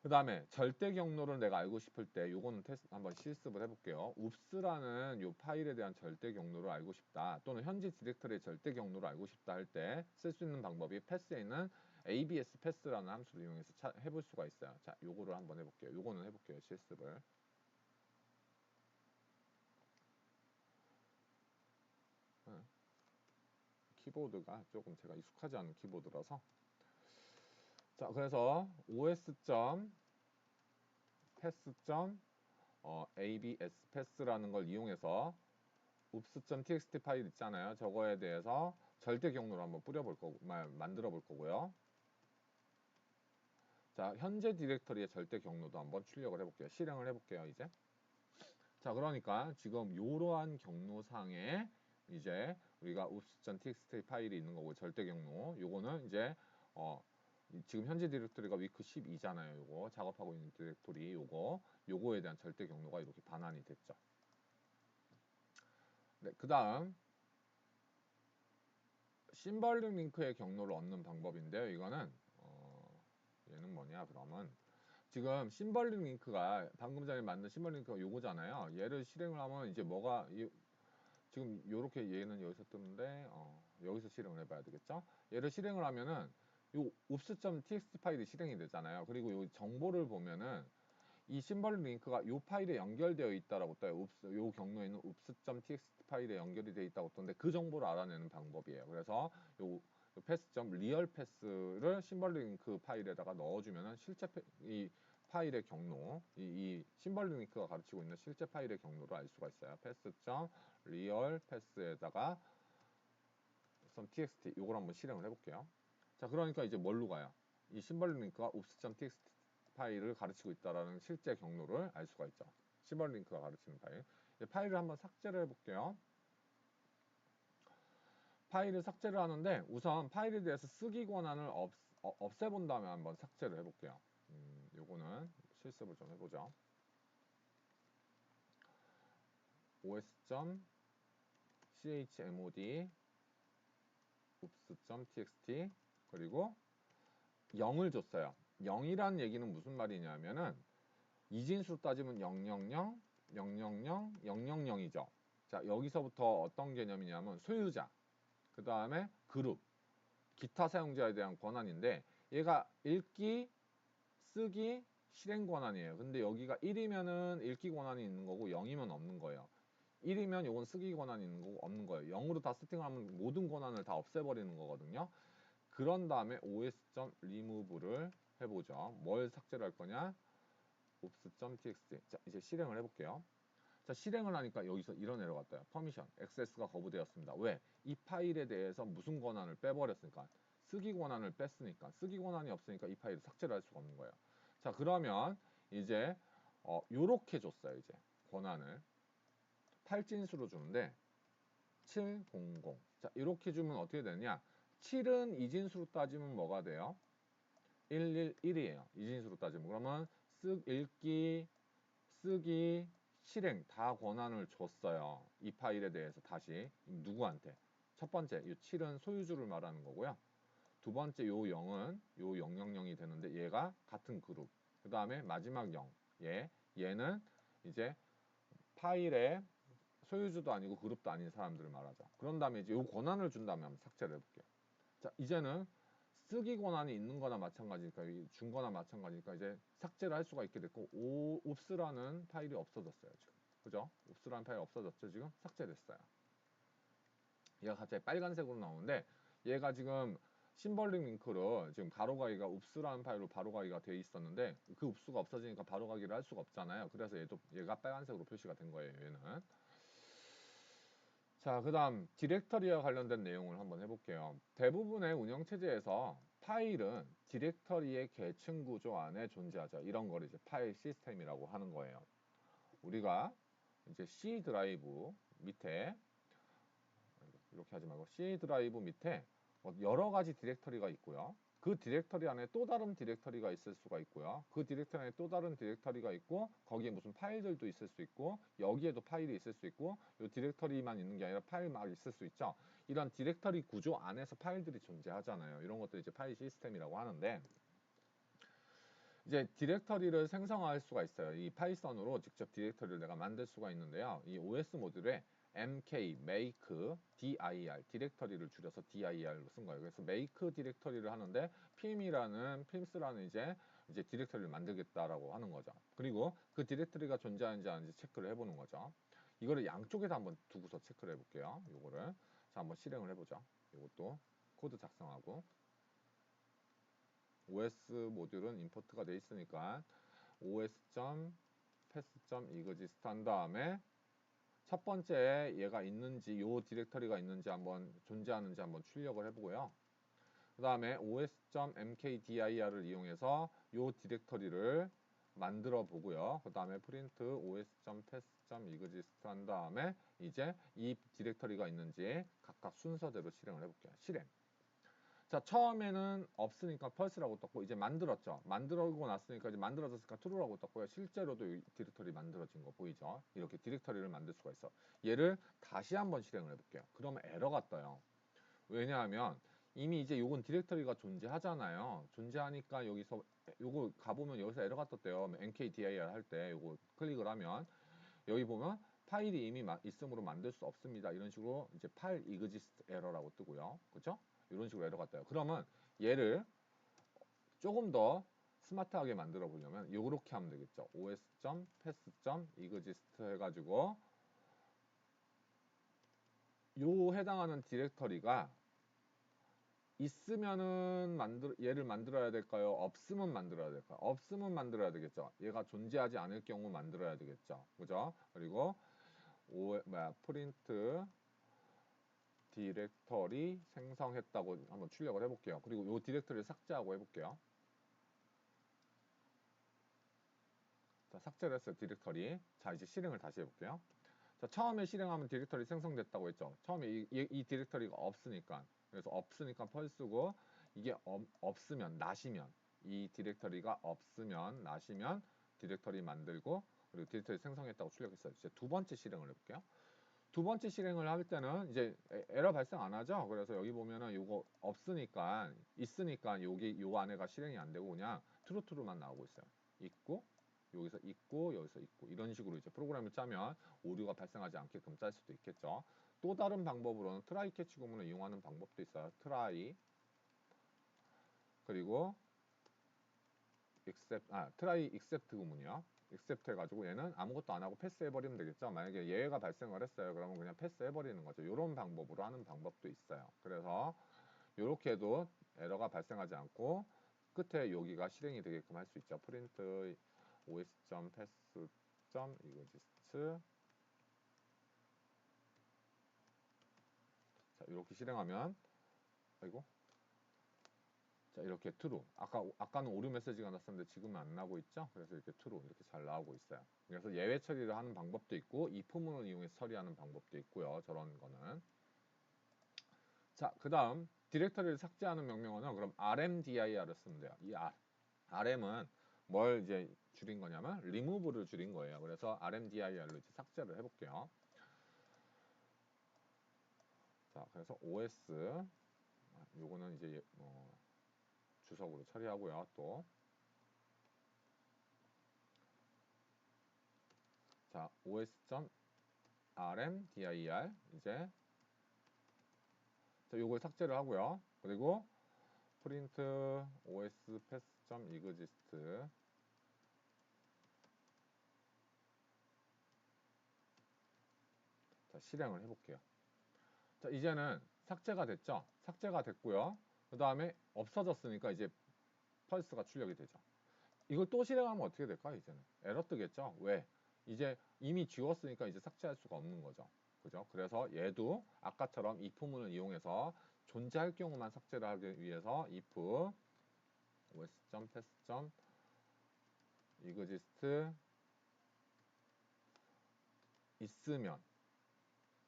그 다음에 절대 경로를 내가 알고 싶을 때 요거는 테스트 한번 실습을 해볼게요. 읍스라는 요 파일에 대한 절대 경로를 알고 싶다 또는 현재 디렉터리의 절대 경로를 알고 싶다 할 때 쓸 수 있는 방법이 패스에 있는 abs 패스라는 함수를 이용해서 해볼 수가 있어요. 자 요거를 한번 해볼게요. 요거는 해볼게요. 실습을. 키보드가 조금 제가 익숙하지 않은 키보드라서 자 그래서 os.pass.abs 패스라는 걸 이용해서 oops.txt 파일 있잖아요. 저거에 대해서 절대 경로를 한번 뿌려볼 거고, 만들어 볼 거고요. 자, 현재 디렉터리의 절대 경로도 한번 출력을 해볼게요. 실행을 해볼게요, 이제. 자, 그러니까 지금 이러한 경로상에 이제 우리가 oops.txt 파일이 있는 거고, 절대 경로. 요거는 이제, 지금 현재 디렉터리가 위크 12잖아요. 요거 작업하고 있는 디렉터리 요거에 대한 절대 경로가 이렇게 반환이 됐죠. 네, 그 다음 심벌링 링크의 경로를 얻는 방법인데요. 이거는 얘는 뭐냐 그러면 지금 심벌링 링크가 방금 전에 만든 심벌링 링크가 요거잖아요. 얘를 실행을 하면 이제 지금 요렇게 얘는 여기서 뜨는데 여기서 실행을 해봐야 되겠죠? 얘를 실행을 하면은 요 oops.txt 파일이 실행이 되잖아요. 그리고 요 정보를 보면은 이 심벌 링크가 요 파일에 연결되어 있다라고 떠요. 요 경로에는 oops.txt 파일에 연결이 되어 있다고 뜨는데 그 정보를 알아내는 방법이에요. 그래서 요 패스.real 패스를 심벌 링크 파일에다가 넣어주면은 실제 이 파일의 경로, 이 심벌 링크가 가르치고 있는 실제 파일의 경로를 알 수가 있어요. 패스.real 패스에다가 .txt 요걸 한번 실행을 해볼게요. 자, 그러니까 이제 뭘로 가요? 이 심벌 링크가 oops.txt 파일을 가르치고 있다라는 실제 경로를 알 수가 있죠. 심벌 링크가 가르치는 파일. 파일을 한번 삭제를 해볼게요. 파일을 삭제를 하는데 우선 파일에 대해서 쓰기 권한을 없애본 다음에 한번 삭제를 해볼게요. 요거는 실습을 좀 해보죠. os.chmod oops.txt 그리고 0을 줬어요. 0이란 얘기는 무슨 말이냐면은 이진수로 따지면 000, 000, 000이죠. 자, 여기서부터 어떤 개념이냐면 소유자, 그 다음에 그룹, 기타 사용자에 대한 권한인데 얘가 읽기, 쓰기, 실행 권한이에요. 근데 여기가 1이면은 읽기 권한이 있는 거고 0이면 없는 거예요. 1이면 요건 쓰기 권한이 있는 거고 없는 거예요. 0으로 다 세팅하면 모든 권한을 다 없애버리는 거거든요. 그런 다음에 os.remove를 해보죠. 뭘 삭제를 할 거냐? oops.txt. 자, 이제 실행을 해볼게요. 자, 실행을 하니까 여기서 이런 에러가 떠요. 퍼미션, 액세스가 거부되었습니다. 왜? 이 파일에 대해서 무슨 권한을 빼버렸으니까. 쓰기 권한을 뺐으니까. 쓰기 권한이 없으니까 이 파일을 삭제를 할 수가 없는 거예요. 자, 그러면 이제 요렇게 줬어요. 이제 권한을. 8진수로 주는데 700. 자, 이렇게 주면 어떻게 되느냐? 7은 이진수로 따지면 뭐가 돼요? 111이에요. 이진수로 따지면. 그러면 읽기, 쓰기, 실행 다 권한을 줬어요. 이 파일에 대해서 다시 누구한테? 첫 번째, 이 7은 소유주를 말하는 거고요. 두 번째, 요 0은 요 000이 되는데 얘가 같은 그룹. 그 다음에 마지막 0, 얘는 이제 파일의 소유주도 아니고 그룹도 아닌 사람들을 말하죠. 그런 다음에 이제 요 권한을 준 다음에 한번 삭제를 해볼게요. 자, 이제는 쓰기 권한이 있는 거나 마찬가지니까 준 거나 마찬가지니까 이제 삭제를 할 수가 있게 됐고 oops.라는 파일이 없어졌어요. 지금. 그죠? oops.라는 파일이 없어졌죠. 지금 삭제됐어요. 얘가 갑자기 빨간색으로 나오는데 얘가 지금 심벌링 링크로 지금 바로가기가 oops.라는 파일로 바로가기가 돼 있었는데 그 oops.가 없어지니까 바로가기를 할 수가 없잖아요. 그래서 얘가 빨간색으로 표시가 된 거예요. 얘는. 자, 그 다음 디렉터리와 관련된 내용을 한번 해볼게요. 대부분의 운영체제에서 파일은 디렉터리의 계층 구조 안에 존재하죠. 이런 걸 이제 파일 시스템이라고 하는 거예요. 우리가 이제 C 드라이브 밑에 이렇게 하지 말고 C 드라이브 밑에 여러 가지 디렉터리가 있고요. 그 디렉터리 안에 또 다른 디렉터리가 있을 수가 있고요. 그 디렉터리 안에 또 다른 디렉터리가 있고 거기에 무슨 파일들도 있을 수 있고 여기에도 파일이 있을 수 있고 이 디렉터리만 있는 게 아니라 파일 막 있을 수 있죠. 이런 디렉터리 구조 안에서 파일들이 존재하잖아요. 이런 것들 이제 파일 시스템이라고 하는데 이제 디렉터리를 생성할 수가 있어요. 이 파이썬으로 직접 디렉터리를 내가 만들 수가 있는데요. 이 OS 모듈에 MK, make, dir, 디렉터리를 줄여서 dir로 쓴 거예요. 그래서 make 디렉터리를 하는데 PIMS라는 이제 디렉터리를 만들겠다라고 하는 거죠. 그리고 그 디렉터리가 존재하는지 아닌지 체크를 해보는 거죠. 이거를 양쪽에다 한번 두고서 체크를 해볼게요. 요거를 자 한번 실행을 해보죠. 이것도 코드 작성하고 OS 모듈은 임포트가 돼 있으니까 os.path.exist 한 다음에 첫 번째 얘가 있는지 요 디렉터리가 있는지 한번 존재하는지 한번 출력을 해보고요. 그 다음에 os.mkdir을 이용해서 요 디렉터리를 만들어 보고요. 그 다음에 print os.path.exist 한 다음에 이제 이 디렉터리가 있는지 각각 순서대로 실행을 해볼게요. 실행. 자, 처음에는 없으니까 펄스라고 떴고 이제 만들었죠. 만들고 났으니까 이제 만들어졌으니까 true라고 떴고요. 실제로도 이 디렉터리 만들어진 거 보이죠? 이렇게 디렉터리를 만들 수가 있어. 얘를 다시 한번 실행을 해볼게요. 그러면 에러가 떠요. 왜냐하면 이미 이제 요건 디렉터리가 존재하잖아요. 존재하니까 여기서 요거 가보면 여기서 에러가 떴대요. nkdir 할 때 요거 클릭을 하면 여기 보면 파일이 이미 있으므로 만들 수 없습니다. 이런 식으로 이제 파일 exist 에러라고 뜨고요. 그죠? 이런 식으로 에러가 떠요. 그러면 얘를 조금 더 스마트하게 만들어 보려면 요렇게 하면 되겠죠. os.path.exist 해가지고 요 해당하는 디렉터리가 있으면은 얘를 만들어야 될까요? 없으면 만들어야 될까요? 없으면 만들어야 되겠죠. 얘가 존재하지 않을 경우 만들어야 되겠죠. 그죠? 그리고 프린트 디렉터리 생성했다고 한번 출력을 해볼게요. 그리고 요 디렉터리를 삭제하고 해볼게요. 자, 삭제를 했어요. 디렉터리. 자, 이제 실행을 다시 해볼게요. 자, 처음에 실행하면 디렉터리 생성됐다고 했죠. 처음에 이 디렉터리가 없으니까. 그래서 없으니까 펄스고, 이게 없으면, 나시면, 이 디렉터리가 없으면, 나시면 디렉터리 만들고, 그리고 디렉터리 생성했다고 출력했어요. 이제 두 번째 실행을 해볼게요. 두 번째 실행을 할 때는 이제 에러 발생 안 하죠. 그래서 여기 보면은 요거 없으니까, 있으니까 요 안에가 실행이 안 되고 그냥 트루트루만 나오고 있어요. 있고, 여기서 있고, 여기서 있고, 이런 식으로 이제 프로그램을 짜면 오류가 발생하지 않게끔 짤 수도 있겠죠. 또 다른 방법으로는 트라이 캐치 구문을 이용하는 방법도 있어요. 트라이, 그리고 트라이 except 구문이요. except 해가지고 얘는 아무것도 안 하고 패스 해버리면 되겠죠. 만약에 예외가 발생을 했어요. 그러면 그냥 패스 해버리는 거죠. 이런 방법으로 하는 방법도 있어요. 그래서 이렇게 해도 에러가 발생하지 않고 끝에 여기가 실행이 되게끔 할 수 있죠. 프린트 os.pass.exist. 자, 이렇게 실행하면 아이고. 자, 이렇게 true. 아까는 오류 메시지가 났었는데 지금은 안 나고 있죠? 그래서 이렇게 true 이렇게 잘 나오고 있어요. 그래서 예외 처리를 하는 방법도 있고 if문을 이용해서 처리하는 방법도 있고요. 저런 거는. 자, 그다음 디렉터리를 삭제하는 명령어는 그럼 rmdir을 쓰면 돼요. 이 rm은 뭘 이제 줄인 거냐면 remove를 줄인 거예요. 그래서 rmdir로 이제 삭제를 해볼게요. 자, 그래서 os 요거는 이제 주석으로 처리하고요. 또 자, os.rmdir 이제 자, 요걸 삭제를 하고요. 그리고 프린트 os path.exist 자, 실행을 해볼게요. 자, 이제는 삭제가 됐죠? 삭제가 됐고요. 그 다음에 없어졌으니까 이제 펄스가 출력이 되죠. 이걸 또 실행하면 어떻게 될까요? 이제는 에러 뜨겠죠? 왜? 이제 이미 지웠으니까 이제 삭제할 수가 없는 거죠. 그죠? 그래서 얘도 아까처럼 if문을 이용해서 존재할 경우만 삭제를 하기 위해서 if os.path.exist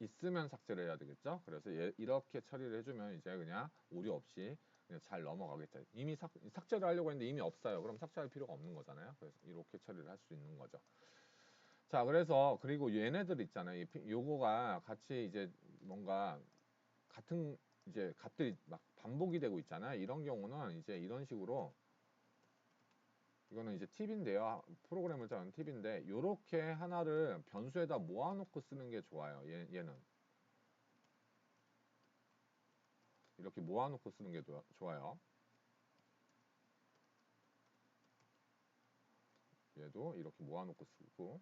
있으면 삭제를 해야 되겠죠? 그래서 이렇게 처리를 해주면 이제 그냥 오류 없이 그냥 잘 넘어가겠죠. 이미 삭제를 하려고 했는데 이미 없어요. 그럼 삭제할 필요가 없는 거잖아요. 그래서 이렇게 처리를 할 수 있는 거죠. 자, 그래서 그리고 얘네들 있잖아요. 요거가 같이 이제 뭔가 같은 이제 값들이 막 반복이 되고 있잖아요. 이런 경우는 이제 이런 식으로 이거는 이제 팁인데요. 프로그램을 짜는 팁인데 요렇게 하나를 변수에다 모아놓고 쓰는 게 좋아요. 얘는 이렇게 모아놓고 쓰는 게 좋아요. 얘도 이렇게 모아놓고 쓰고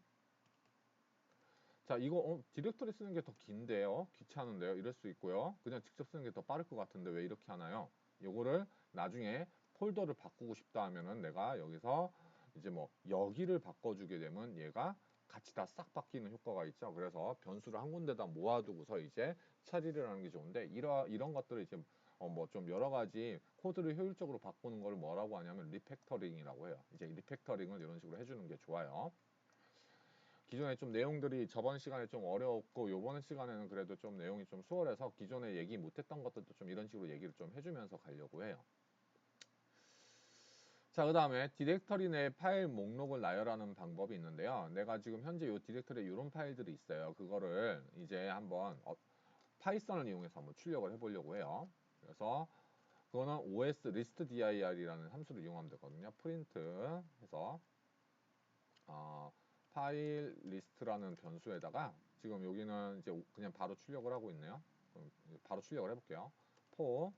자, 이거 디렉터리 쓰는 게 더 긴데요. 귀찮은데요. 이럴 수 있고요. 그냥 직접 쓰는 게 더 빠를 것 같은데 왜 이렇게 하나요? 요거를 나중에 폴더를 바꾸고 싶다 하면은 내가 여기서 이제 뭐 여기를 바꿔주게 되면 얘가 같이 다 싹 바뀌는 효과가 있죠. 그래서 변수를 한 군데다 모아두고서 이제 처리를 하는 게 좋은데 이런 것들을 이제 뭐 좀 여러 가지 코드를 효율적으로 바꾸는 걸 뭐라고 하냐면 리팩터링이라고 해요. 이제 리팩터링을 이런 식으로 해주는 게 좋아요. 기존에 좀 내용들이 저번 시간에 좀 어려웠고 요번 시간에는 그래도 좀 내용이 좀 수월해서 기존에 얘기 못했던 것들도 좀 이런 식으로 얘기를 좀 해주면서 가려고 해요. 자, 그 다음에 디렉터리 내 파일 목록을 나열하는 방법이 있는데요. 내가 지금 현재 이 디렉터리에 이런 파일들이 있어요. 그거를 이제 한번 파이썬을 이용해서 한번 출력을 해보려고 해요. 그래서 그거는 os list dir이라는 함수를 이용하면 되거든요. 프린트 해서 파일 리스트라는 변수에다가 지금 여기는 이제 그냥 바로 출력을 하고 있네요. 그럼 바로 출력을 해볼게요. for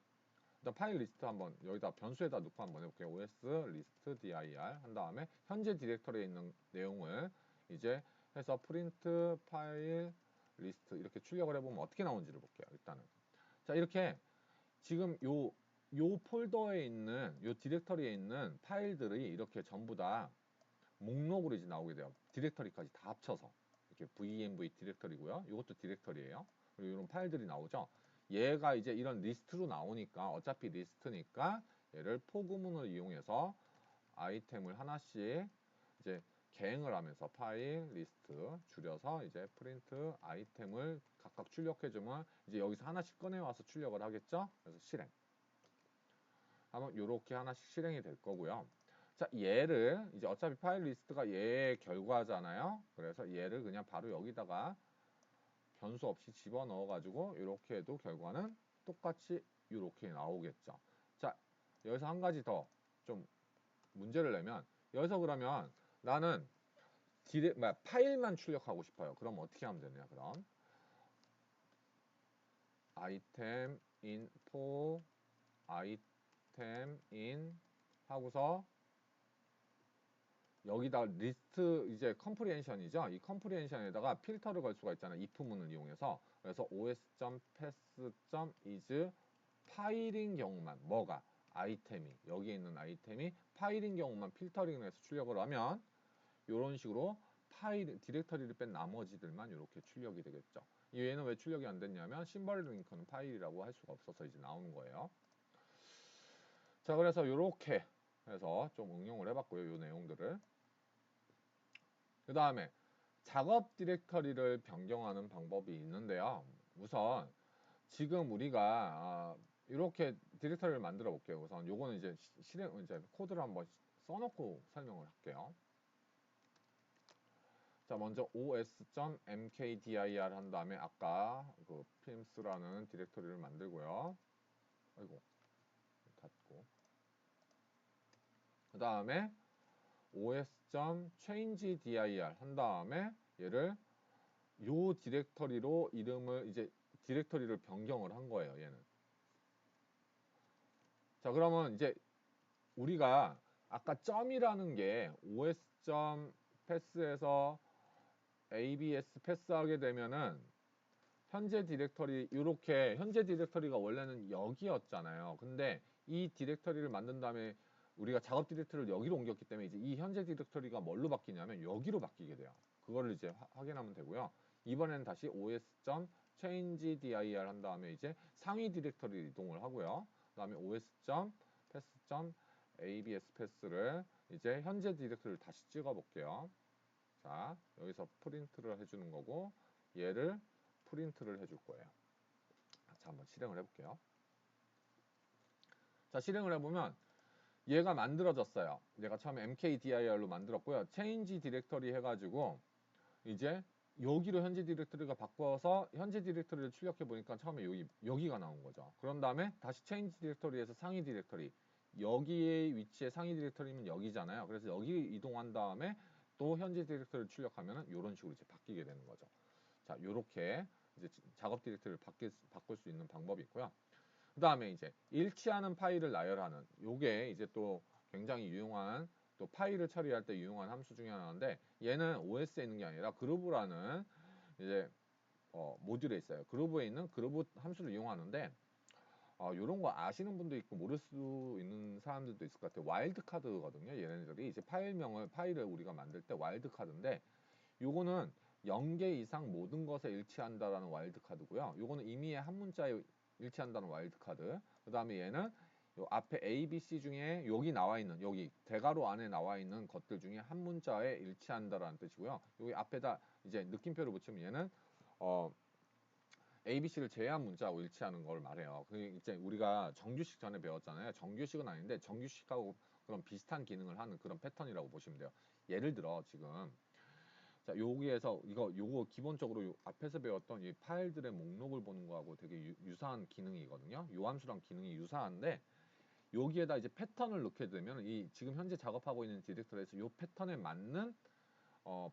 일단 파일 리스트 한번 여기다 변수에다 넣고 한번 해볼게요. os list dir 한 다음에 현재 디렉터리에 있는 내용을 이제 해서 프린트 파일 리스트 이렇게 출력을 해보면 어떻게 나오는지를 볼게요. 일단은 자 이렇게 지금 요 폴더에 있는 요 디렉터리에 있는 파일들이 이렇게 전부 다 목록으로 이제 나오게 돼요. 디렉터리까지 다 합쳐서 이렇게 venv 디렉터리고요. 이것도 디렉터리예요. 그리고 이런 파일들이 나오죠. 얘가 이제 이런 리스트로 나오니까 어차피 리스트니까 얘를 포구문을 이용해서 아이템을 하나씩 이제 개행을 하면서 파일 리스트 줄여서 이제 프린트 아이템을 각각 출력해주면 이제 여기서 하나씩 꺼내와서 출력을 하겠죠. 그래서 실행. 하면 요렇게 하나씩 실행이 될 거고요. 자, 얘를 이제 어차피 파일 리스트가 얘의 결과잖아요. 그래서 얘를 그냥 바로 여기다가 변수 없이 집어넣어 가지고 이렇게 해도 결과는 똑같이 이렇게 나오겠죠. 자, 여기서 한 가지 더 좀 문제를 내면 여기서 그러면 나는 파일만 출력하고 싶어요. 그럼 어떻게 하면 되냐? 그럼 아이템 info 아이템 in 하고서 여기다 리스트 이제 컴프리헨션이죠. 이 컴프리헨션에다가 필터를 걸 수가 있잖아요. if문을 이용해서. 그래서 os.pass.is 파일인 경우만 뭐가 아이템이 여기에 있는 아이템이 파일인 경우만 필터링을 해서 출력을 하면 이런 식으로 파일 디렉터리를 뺀 나머지들만 이렇게 출력이 되겠죠. 얘는 왜 출력이 안 됐냐면 심벌 링크는 파일이라고 할 수가 없어서 이제 나오는 거예요. 자, 그래서 이렇게 해서 좀 응용을 해봤고요. 이 내용들을. 그 다음에 작업 디렉터리를 변경하는 방법이 있는데요. 우선 지금 우리가 이렇게 디렉터리를 만들어 볼게요. 우선 요거는 이제 실행 이제 코드를 한번 써놓고 설명을 할게요. 자, 먼저 os.mkdir 한 다음에 아까 그 films라는 디렉터리를 만들고요. 아이고 닫고 그 다음에 os.changedir 한 다음에 얘를 요 디렉터리로 이름을 이제 디렉터리를 변경을 한 거예요. 얘는. 자, 그러면 이제 우리가 아까 점이라는 게 os.pass에서 abs 패스하게 되면은 현재 디렉터리 이렇게 현재 디렉터리가 원래는 여기였잖아요. 근데 이 디렉터리를 만든 다음에 우리가 작업 디렉터리를 여기로 옮겼기 때문에 이제 이 현재 디렉터리가 뭘로 바뀌냐면 여기로 바뀌게 돼요. 그거를 이제 확인하면 되고요. 이번에는 다시 os.changedir 한 다음에 이제 상위 디렉터리 이동을 하고요. 그다음에 os.pass.abs 패스를 이제 현재 디렉터리를 다시 찍어 볼게요. 자, 여기서 프린트를 해주는 거고 얘를 프린트를 해줄 거예요. 자, 한번 실행을 해볼게요. 자, 실행을 해보면 얘가 만들어졌어요. 얘가 처음에 mkdir로 만들었고요. change 디렉터리 해가지고 이제 여기로 현재 디렉터리가 바꿔서 현재 디렉터리를 출력해 보니까 처음에 여기가 나온 거죠. 그런 다음에 다시 change 디렉터리에서 상위 디렉터리 여기의 위치에 상위 디렉터리면 여기잖아요. 그래서 여기 이동한 다음에 또 현재 디렉터리를 출력하면 이런 식으로 이제 바뀌게 되는 거죠. 자, 요렇게 이제 작업 디렉터리를 바꿀 수 있는 방법이 있고요. 그 다음에 이제 일치하는 파일을 나열하는 요게 이제 또 굉장히 유용한 또 파일을 처리할 때 유용한 함수 중에 하나인데 얘는 OS에 있는 게 아니라 그루브라는 이제 모듈에 있어요. 그루브에 있는 그루브 함수를 이용하는데 요런 거 아시는 분도 있고 모를 수 있는 사람들도 있을 것 같아요. 와일드 카드거든요. 얘네들이 이제 파일을 우리가 만들 때 와일드 카드인데 요거는 0개 이상 모든 것에 일치한다라는 와일드 카드고요. 요거는 임의의 한 문자에 일치한다는 와일드 카드. 그 다음에 얘는 요 앞에 A, B, C 중에 여기 나와 있는 여기 대괄호 안에 나와 있는 것들 중에 한 문자에 일치한다라는 뜻이고요. 여기 앞에다 이제 느낌표를 붙이면 얘는 A, B, C를 제외한 문자하고 일치하는 걸 말해요. 그 이제 우리가 정규식 전에 배웠잖아요. 정규식은 아닌데 정규식하고 그런 비슷한 기능을 하는 그런 패턴이라고 보시면 돼요. 예를 들어 지금 자, 여기에서 요거 기본적으로 앞에서 배웠던 이 파일들의 목록을 보는 거하고 되게 유사한 기능이거든요. 요 함수랑 기능이 유사한데 여기에다 이제 패턴을 넣게 되면 이 지금 현재 작업하고 있는 디렉터리에서 요 패턴에 맞는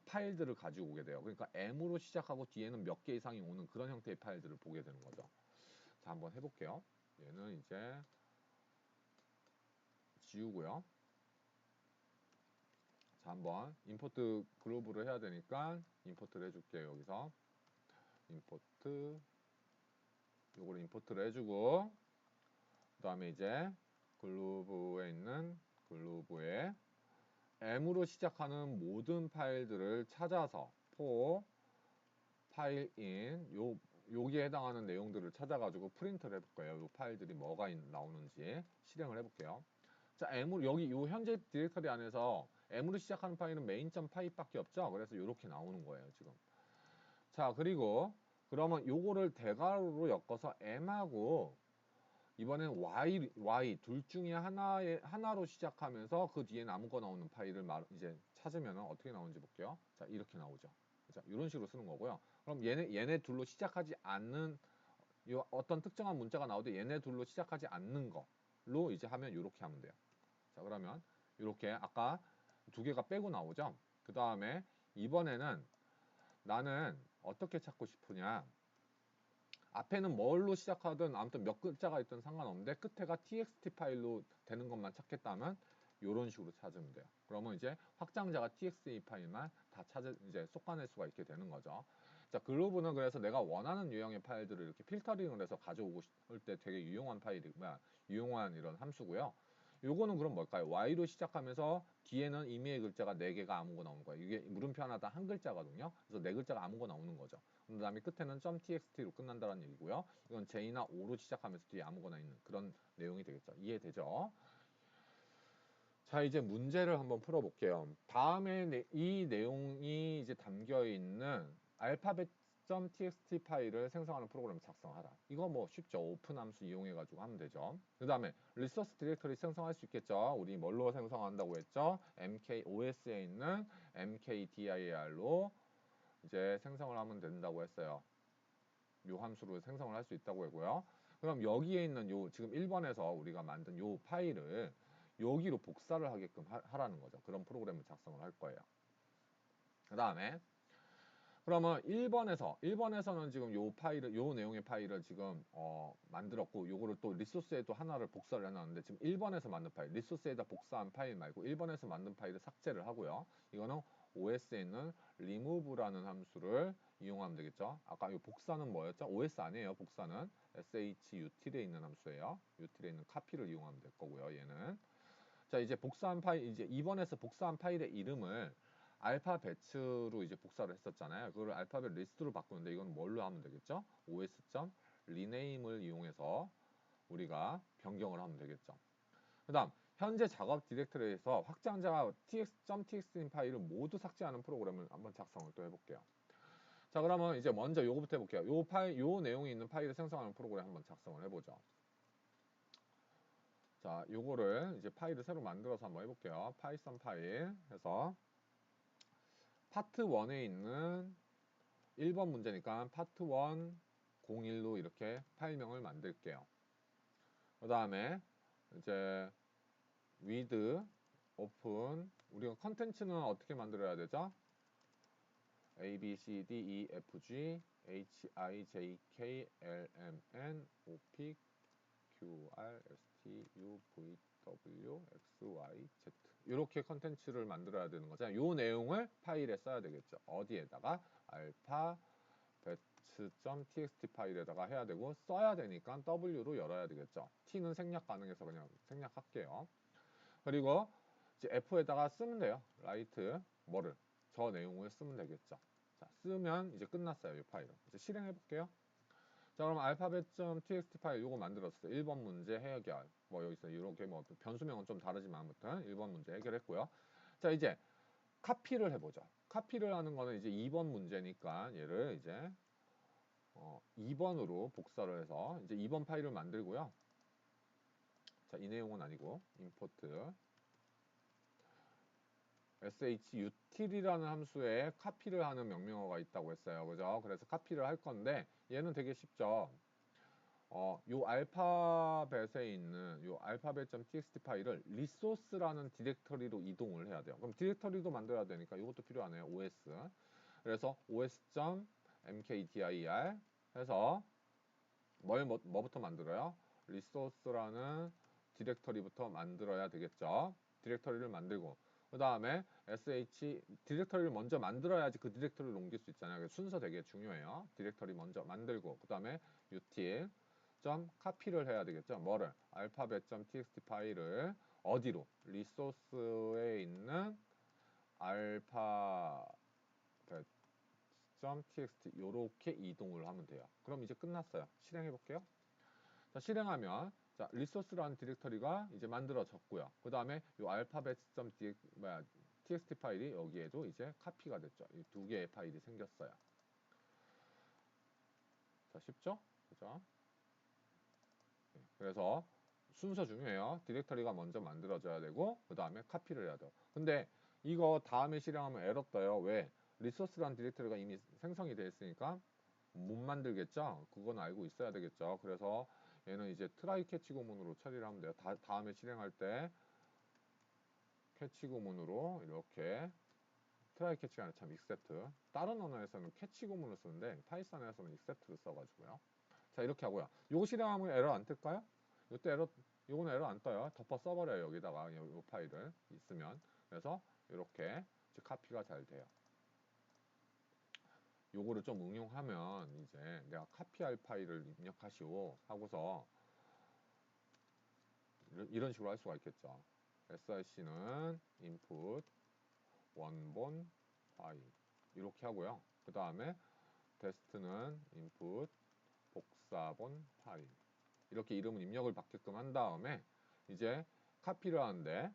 파일들을 가지고 오게 돼요. 그러니까 M으로 시작하고 뒤에는 몇 개 이상이 오는 그런 형태의 파일들을 보게 되는 거죠. 자, 한번 해볼게요. 얘는 이제 지우고요. 자, 한번 임포트 글로브를 해야 되니까 임포트를 해줄게요. 여기서 임포트, 요거를 임포트를 해주고, 그 다음에 이제 글로브에 있는 글로브에 M으로 시작하는 모든 파일들을 찾아서 for 파일 in 여기에 해당하는 내용들을 찾아가지고 프린트를 해볼 거예요. 요 파일들이 뭐가 나오는지 실행을 해볼게요. 자, M으로 여기 요 현재 디렉터리 안에서 M으로 시작하는 파일은 main.py밖에 없죠. 그래서 이렇게 나오는 거예요, 지금. 자, 그리고 그러면 요거를 대괄호로 엮어서 M하고 이번엔 Y 둘 중에 하나로 시작하면서 그 뒤에 아무거나 나오는 파일을 이제 찾으면 어떻게 나오는지 볼게요. 자, 이렇게 나오죠. 자, 이런 식으로 쓰는 거고요. 그럼 얘네 둘로 시작하지 않는 어떤 특정한 문자가 나오되 얘네 둘로 시작하지 않는 거로 이제 하면 이렇게 하면 돼요. 자, 그러면 이렇게 아까 두 개가 빼고 나오죠. 그 다음에 이번에는 나는 어떻게 찾고 싶으냐. 앞에는 뭘로 시작하든 아무튼 몇 글자가 있든 상관없는데 끝에가 txt 파일로 되는 것만 찾겠다면 이런 식으로 찾으면 돼요. 그러면 이제 확장자가 txt 파일만 다 이제 솎아낼 수가 있게 되는 거죠. 자, 글로브는 그래서 내가 원하는 유형의 파일들을 이렇게 필터링을 해서 가져오고 싶을 때 되게 유용한 유용한 이런 함수고요. 요거는 그럼 뭘까요? Y로 시작하면서 뒤에는 의미의 글자가 4개가 아무거나 나오는 거예요. 이게 물음표 하나당 한 글자거든요. 그래서 4글자가 아무거나 나오는 거죠. 그 다음에 끝에는 .txt로 끝난다는 얘기고요. 이건 J나 O로 시작하면서 뒤에 아무거나 있는 그런 내용이 되겠죠. 이해되죠? 자, 이제 문제를 한번 풀어볼게요. 다음에 이 내용이 이제 담겨 있는 alphabet.txt 파일을 생성하는 프로그램을 작성하라. 이거 뭐 쉽죠. 오픈 함수 이용해가지고 하면 되죠. 그 다음에 리소스 디렉터리 생성할 수 있겠죠. 우리 뭘로 생성한다고 했죠? OS에 있는 mkdir로 이제 생성을 하면 된다고 했어요. 요 함수로 생성을 할 수 있다고 하고요. 그럼 여기에 있는 요 지금 1번에서 우리가 만든 요 파일을 여기로 복사를 하게끔 하라는 거죠. 그런 프로그램을 작성을 할 거예요. 그 다음에 그러면 1번에서는 지금 요 내용의 파일을 지금 만들었고 요거를 또 리소스에 또 하나를 복사를 해놨는데 지금 1번에서 만든 파일, 리소스에다 복사한 파일 말고 1번에서 만든 파일을 삭제를 하고요. 이거는 OS에 있는 remove라는 함수를 이용하면 되겠죠. 아까 이 복사는 뭐였죠? OS 아니에요. 복사는 SHUT일에 있는 함수예요. util에 있는 카피를 이용하면 될 거고요. 얘는 자, 이제 복사한 파일, 이제 2번에서 복사한 파일의 이름을 알파벳으로 이제 복사를 했었잖아요. 그걸 알파벳 리스트로 바꾸는데 이건 뭘로 하면 되겠죠? os.rename을 이용해서 우리가 변경을 하면 되겠죠. 그 다음, 현재 작업 디렉터리에서 확장자가 .txt 파일을 모두 삭제하는 프로그램을 한번 작성을 또 해볼게요. 자, 그러면 이제 먼저 요거부터 해볼게요. 요 내용이 있는 파일을 생성하는 프로그램 한번 작성을 해보죠. 자, 요거를 이제 파일을 새로 만들어서 한번 해볼게요. 파이썬 파일 해서 파트 1에 있는 1번 문제니까 파트 1 01로 이렇게 파일명을 만들게요. 그 다음에 이제 with open 우리가 컨텐츠는 어떻게 만들어야 되죠? A, B, C, D, E, F, G, H, I, J, K, L, M, N, O, P, Q, R, S, T, U, V, W, X, Y, Z 이렇게 컨텐츠를 만들어야 되는 거잖아요. 이 내용을 파일에 써야 되겠죠. 어디에다가 알파 batch.txt 파일에다가 해야 되고 써야 되니까 W로 열어야 되겠죠. T는 생략 가능해서 그냥 생략할게요. 그리고 이제 F에다가 쓰면 돼요. write 뭐를 저 내용을 쓰면 되겠죠. 자, 쓰면 이제 끝났어요. 이 파일은. 이제 실행해 볼게요. 자, 그럼 alphabet.txt 파일 요거 만들었어요. 1번 문제 해결. 뭐 여기서 이렇게 뭐 변수명은 좀 다르지만 아무튼 1번 문제 해결했고요. 자, 이제 카피를 해보죠. 카피를 하는 거는 이제 2번 문제니까 얘를 이제 2번으로 복사를 해서 이제 2번 파일을 만들고요. 자, 이 내용은 아니고 import shutil이라는 함수에 카피를 하는 명령어가 있다고 했어요. 그죠? 그래서 카피를 할 건데 얘는 되게 쉽죠. 요 알파벳에 있는 요 alphabet.txt 파일을 resource라는 디렉터리로 이동을 해야 돼요. 그럼 디렉터리도 만들어야 되니까 이것도 필요하네요. os. 그래서 os.mkdir 해서 뭐부터 만들어요? resource라는 디렉터리부터 만들어야 되겠죠. 디렉터리를 만들고 그 다음에 sh 디렉터리를 먼저 만들어야지 그 디렉터리를 옮길 수 있잖아요. 그래서 순서 되게 중요해요. 디렉터리 먼저 만들고 그 다음에 util 점 카피를 해야 되겠죠. 뭐를? alphabet.txt 파일을 어디로? 리소스에 있는 alphabet.txt 요렇게 이동을 하면 돼요. 그럼 이제 끝났어요. 실행해 볼게요. 자, 실행하면 자, 리소스라는 디렉터리가 이제 만들어졌고요. 그 다음에 요 alphabet.txt 파일이 여기에도 이제 카피가 됐죠. 이 두 개의 파일이 생겼어요. 자, 쉽죠? 그죠? 그래서 순서 중요해요. 디렉터리가 먼저 만들어져야 되고 그 다음에 카피를 해야 돼요. 근데 이거 다음에 실행하면 에러 떠요. 왜? 리소스라는 디렉터리가 이미 생성이 되어 있으니까 못 만들겠죠? 그건 알고 있어야 되겠죠. 그래서 얘는 이제 트라이 캐치 구문으로 처리를 하면 돼요. 다음에 실행할 때 캐치 구문으로 이렇게 트라이 캐치가 아니라 참 익셉트. 다른 언어에서는 캐치 구문을 쓰는데 파이썬에서는 익셉트를 써가지고요. 자, 이렇게 하고요. 요거 실행하면 에러 안 뜰까요? 요때 요거는 에러 안 떠요. 덮어 써버려요. 여기다가 요 파일을 있으면. 그래서 이렇게 카피가 잘 돼요. 요거를 좀 응용하면 이제 내가 카피할 파일을 입력하시오 하고서 이런 식으로 할 수가 있겠죠. src는 input 원본 파일 이렇게 하고요. 그 다음에 test는 input 복사본 파일 이렇게 이름을 입력을 받게끔 한 다음에 이제 카피를 하는데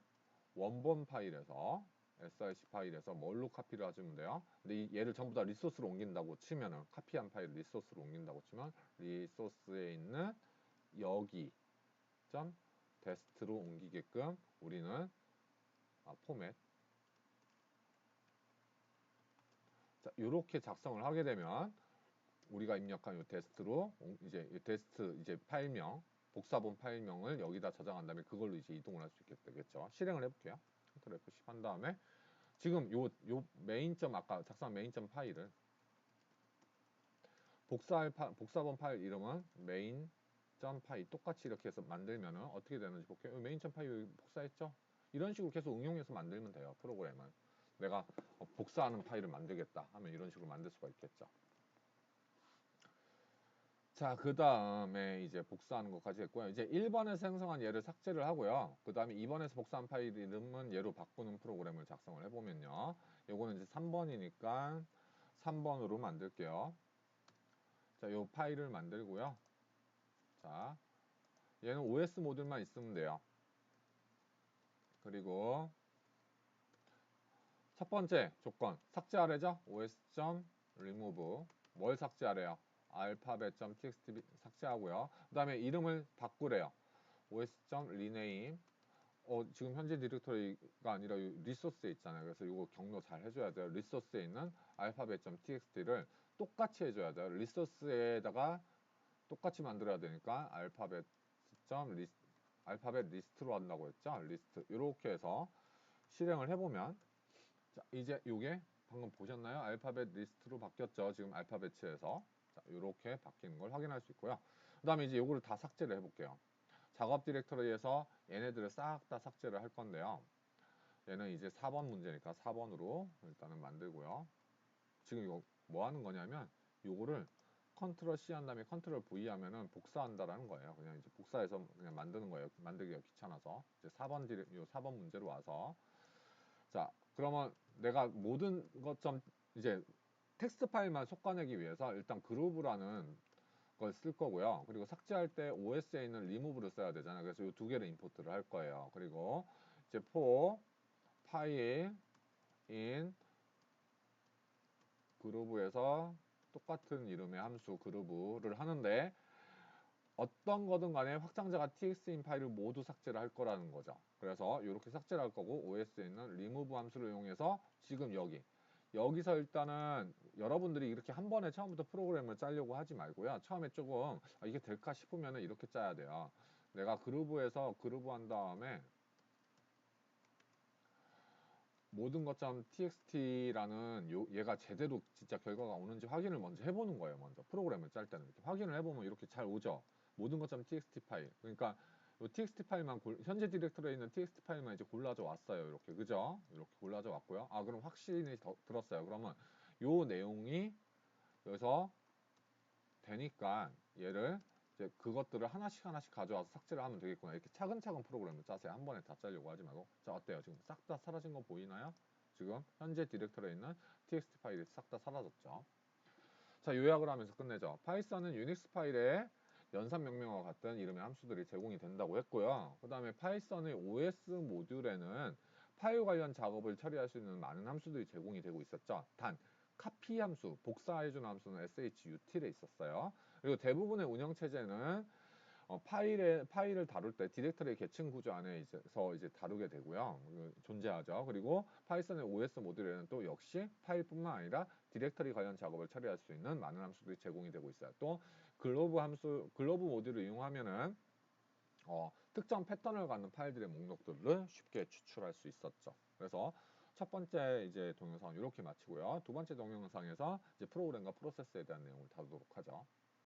원본 파일에서 src 파일에서 뭘로 카피를 하시면 돼요. 근데 얘를 전부 다 리소스로 옮긴다고 치면은 카피한 파일을 리소스로 옮긴다고 치면 리소스에 있는 여기 점 테스트로 옮기게끔 우리는 포맷 자, 이렇게 작성을 하게 되면 우리가 입력한 이 테스트로 이제 이 테스트 이제 파일명 복사본 파일명을 여기다 저장한 다음에 그걸로 이제 이동을 할 수 있게 되겠죠. 실행을 해볼게요. 컨트롤 F10 한 다음에 지금 요 메인점 아까 작성한 메인점 파일을 복사본 파일 이름은 메인.점 파일 똑같이 이렇게 해서 만들면은 어떻게 되는지 볼게요. 메인.점 파일 복사했죠? 이런 식으로 계속 응용해서 만들면 돼요. 프로그램을. 내가 복사하는 파일을 만들겠다 하면 이런 식으로 만들 수가 있겠죠. 자, 그 다음에 이제 복사하는 것까지 했고요. 이제 1번에서 생성한 얘를 삭제를 하고요. 그 다음에 2번에서 복사한 파일 이름은 얘로 바꾸는 프로그램을 작성을 해보면요. 요거는 이제 3번이니까 3번으로 만들게요. 자, 요 파일을 만들고요. 자, 얘는 OS 모듈만 있으면 돼요. 그리고 첫 번째 조건 삭제하래죠? os.remove 뭘 삭제하래요? alphabet.txt 삭제하고요. 그 다음에 이름을 바꾸래요. os.rename 지금 현재 디렉터리가 아니라 리소스에 있잖아요. 그래서 이거 경로 잘 해줘야 돼요. 리소스에 있는 alphabet.txt를 똑같이 해줘야 돼요. 리소스에다가 똑같이 만들어야 되니까 알파벳 리스트로 한다고 했죠. 리스트 이렇게 해서 실행을 해보면 자, 이제 이게 방금 보셨나요? 알파벳 리스트로 바뀌었죠. 지금 알파벳에서 이렇게 바뀌는 걸 확인할 수 있고요. 그 다음에 이제 요거를 다 삭제를 해볼게요. 작업 디렉터리에서 얘네들을 싹 다 삭제를 할 건데요. 얘는 이제 4번 문제니까 4번으로 일단은 만들고요. 지금 이거 뭐 하는 거냐면 요거를 컨트롤 C 한 다음에 컨트롤 V 하면은 복사한다라는 거예요. 그냥 이제 복사해서 그냥 만드는 거예요. 만들기가 귀찮아서. 이제 4번 문제로 와서 자, 그러면 내가 모든 것 좀 이제 텍스트 파일만 솎아내기 위해서 일단 그루브라는 걸 쓸 거고요. 그리고 삭제할 때 OS에 있는 remove를 써야 되잖아요. 그래서 이 두 개를 임포트를 할 거예요. 그리고 이제 for 파일 in 그루브에서 똑같은 이름의 함수 그루브를 하는데 어떤 거든 간에 확장자가 tx인 파일을 모두 삭제를 할 거라는 거죠. 그래서 이렇게 삭제를 할 거고 OS에 있는 remove 함수를 이용해서 지금 여기 여기서 일단은 여러분들이 이렇게 한 번에 처음부터 프로그램을 짜려고 하지 말고요. 처음에 조금 이게 될까 싶으면 이렇게 짜야 돼요. 내가 그루브에서 그루브 한 다음에 모든 것.txt라는 얘가 제대로 진짜 결과가 오는지 확인을 먼저 해보는 거예요. 먼저 프로그램을 짤 때는 이렇게 확인을 해보면 이렇게 잘 오죠. 모든 것.txt 파일. 그러니까 요 txt 파일만 현재 디렉터리에 있는 txt 파일만 이제 골라져 왔어요. 이렇게 그죠? 이렇게 골라져 왔고요. 아 그럼 확신이 들었어요. 그러면 요 내용이 여기서 되니까 얘를 이제 그것들을 하나씩 하나씩 가져와서 삭제를 하면 되겠구나. 이렇게 차근차근 프로그램을 짜세요. 한 번에 다 짜려고 하지 말고. 자, 어때요? 지금 싹 다 사라진 거 보이나요? 지금 현재 디렉터리에 있는 txt 파일이 싹 다 사라졌죠. 자, 요약을 하면서 끝내죠. 파이썬은 유닉스 파일에 연산 명령어와 같은 이름의 함수들이 제공이 된다고 했고요. 그 다음에 파이썬의 OS 모듈에는 파일 관련 작업을 처리할 수 있는 많은 함수들이 제공이 되고 있었죠. 단, 카피 함수, 복사해주는 함수는 shutil에 있었어요. 그리고 대부분의 운영체제는 파일을 다룰 때 디렉터리 계층 구조 안에서 이제 다루게 되고요. 존재하죠. 그리고 파이썬의 OS 모듈에는 또 역시 파일뿐만 아니라 디렉터리 관련 작업을 처리할 수 있는 많은 함수들이 제공이 되고 있어요. 또 글로브 모듈을 이용하면은 특정 패턴을 갖는 파일들의 목록들을 쉽게 추출할 수 있었죠. 그래서 첫 번째 이제 동영상은 이렇게 마치고요. 두 번째 동영상에서 이제 프로그램과 프로세스에 대한 내용을 다루도록 하죠.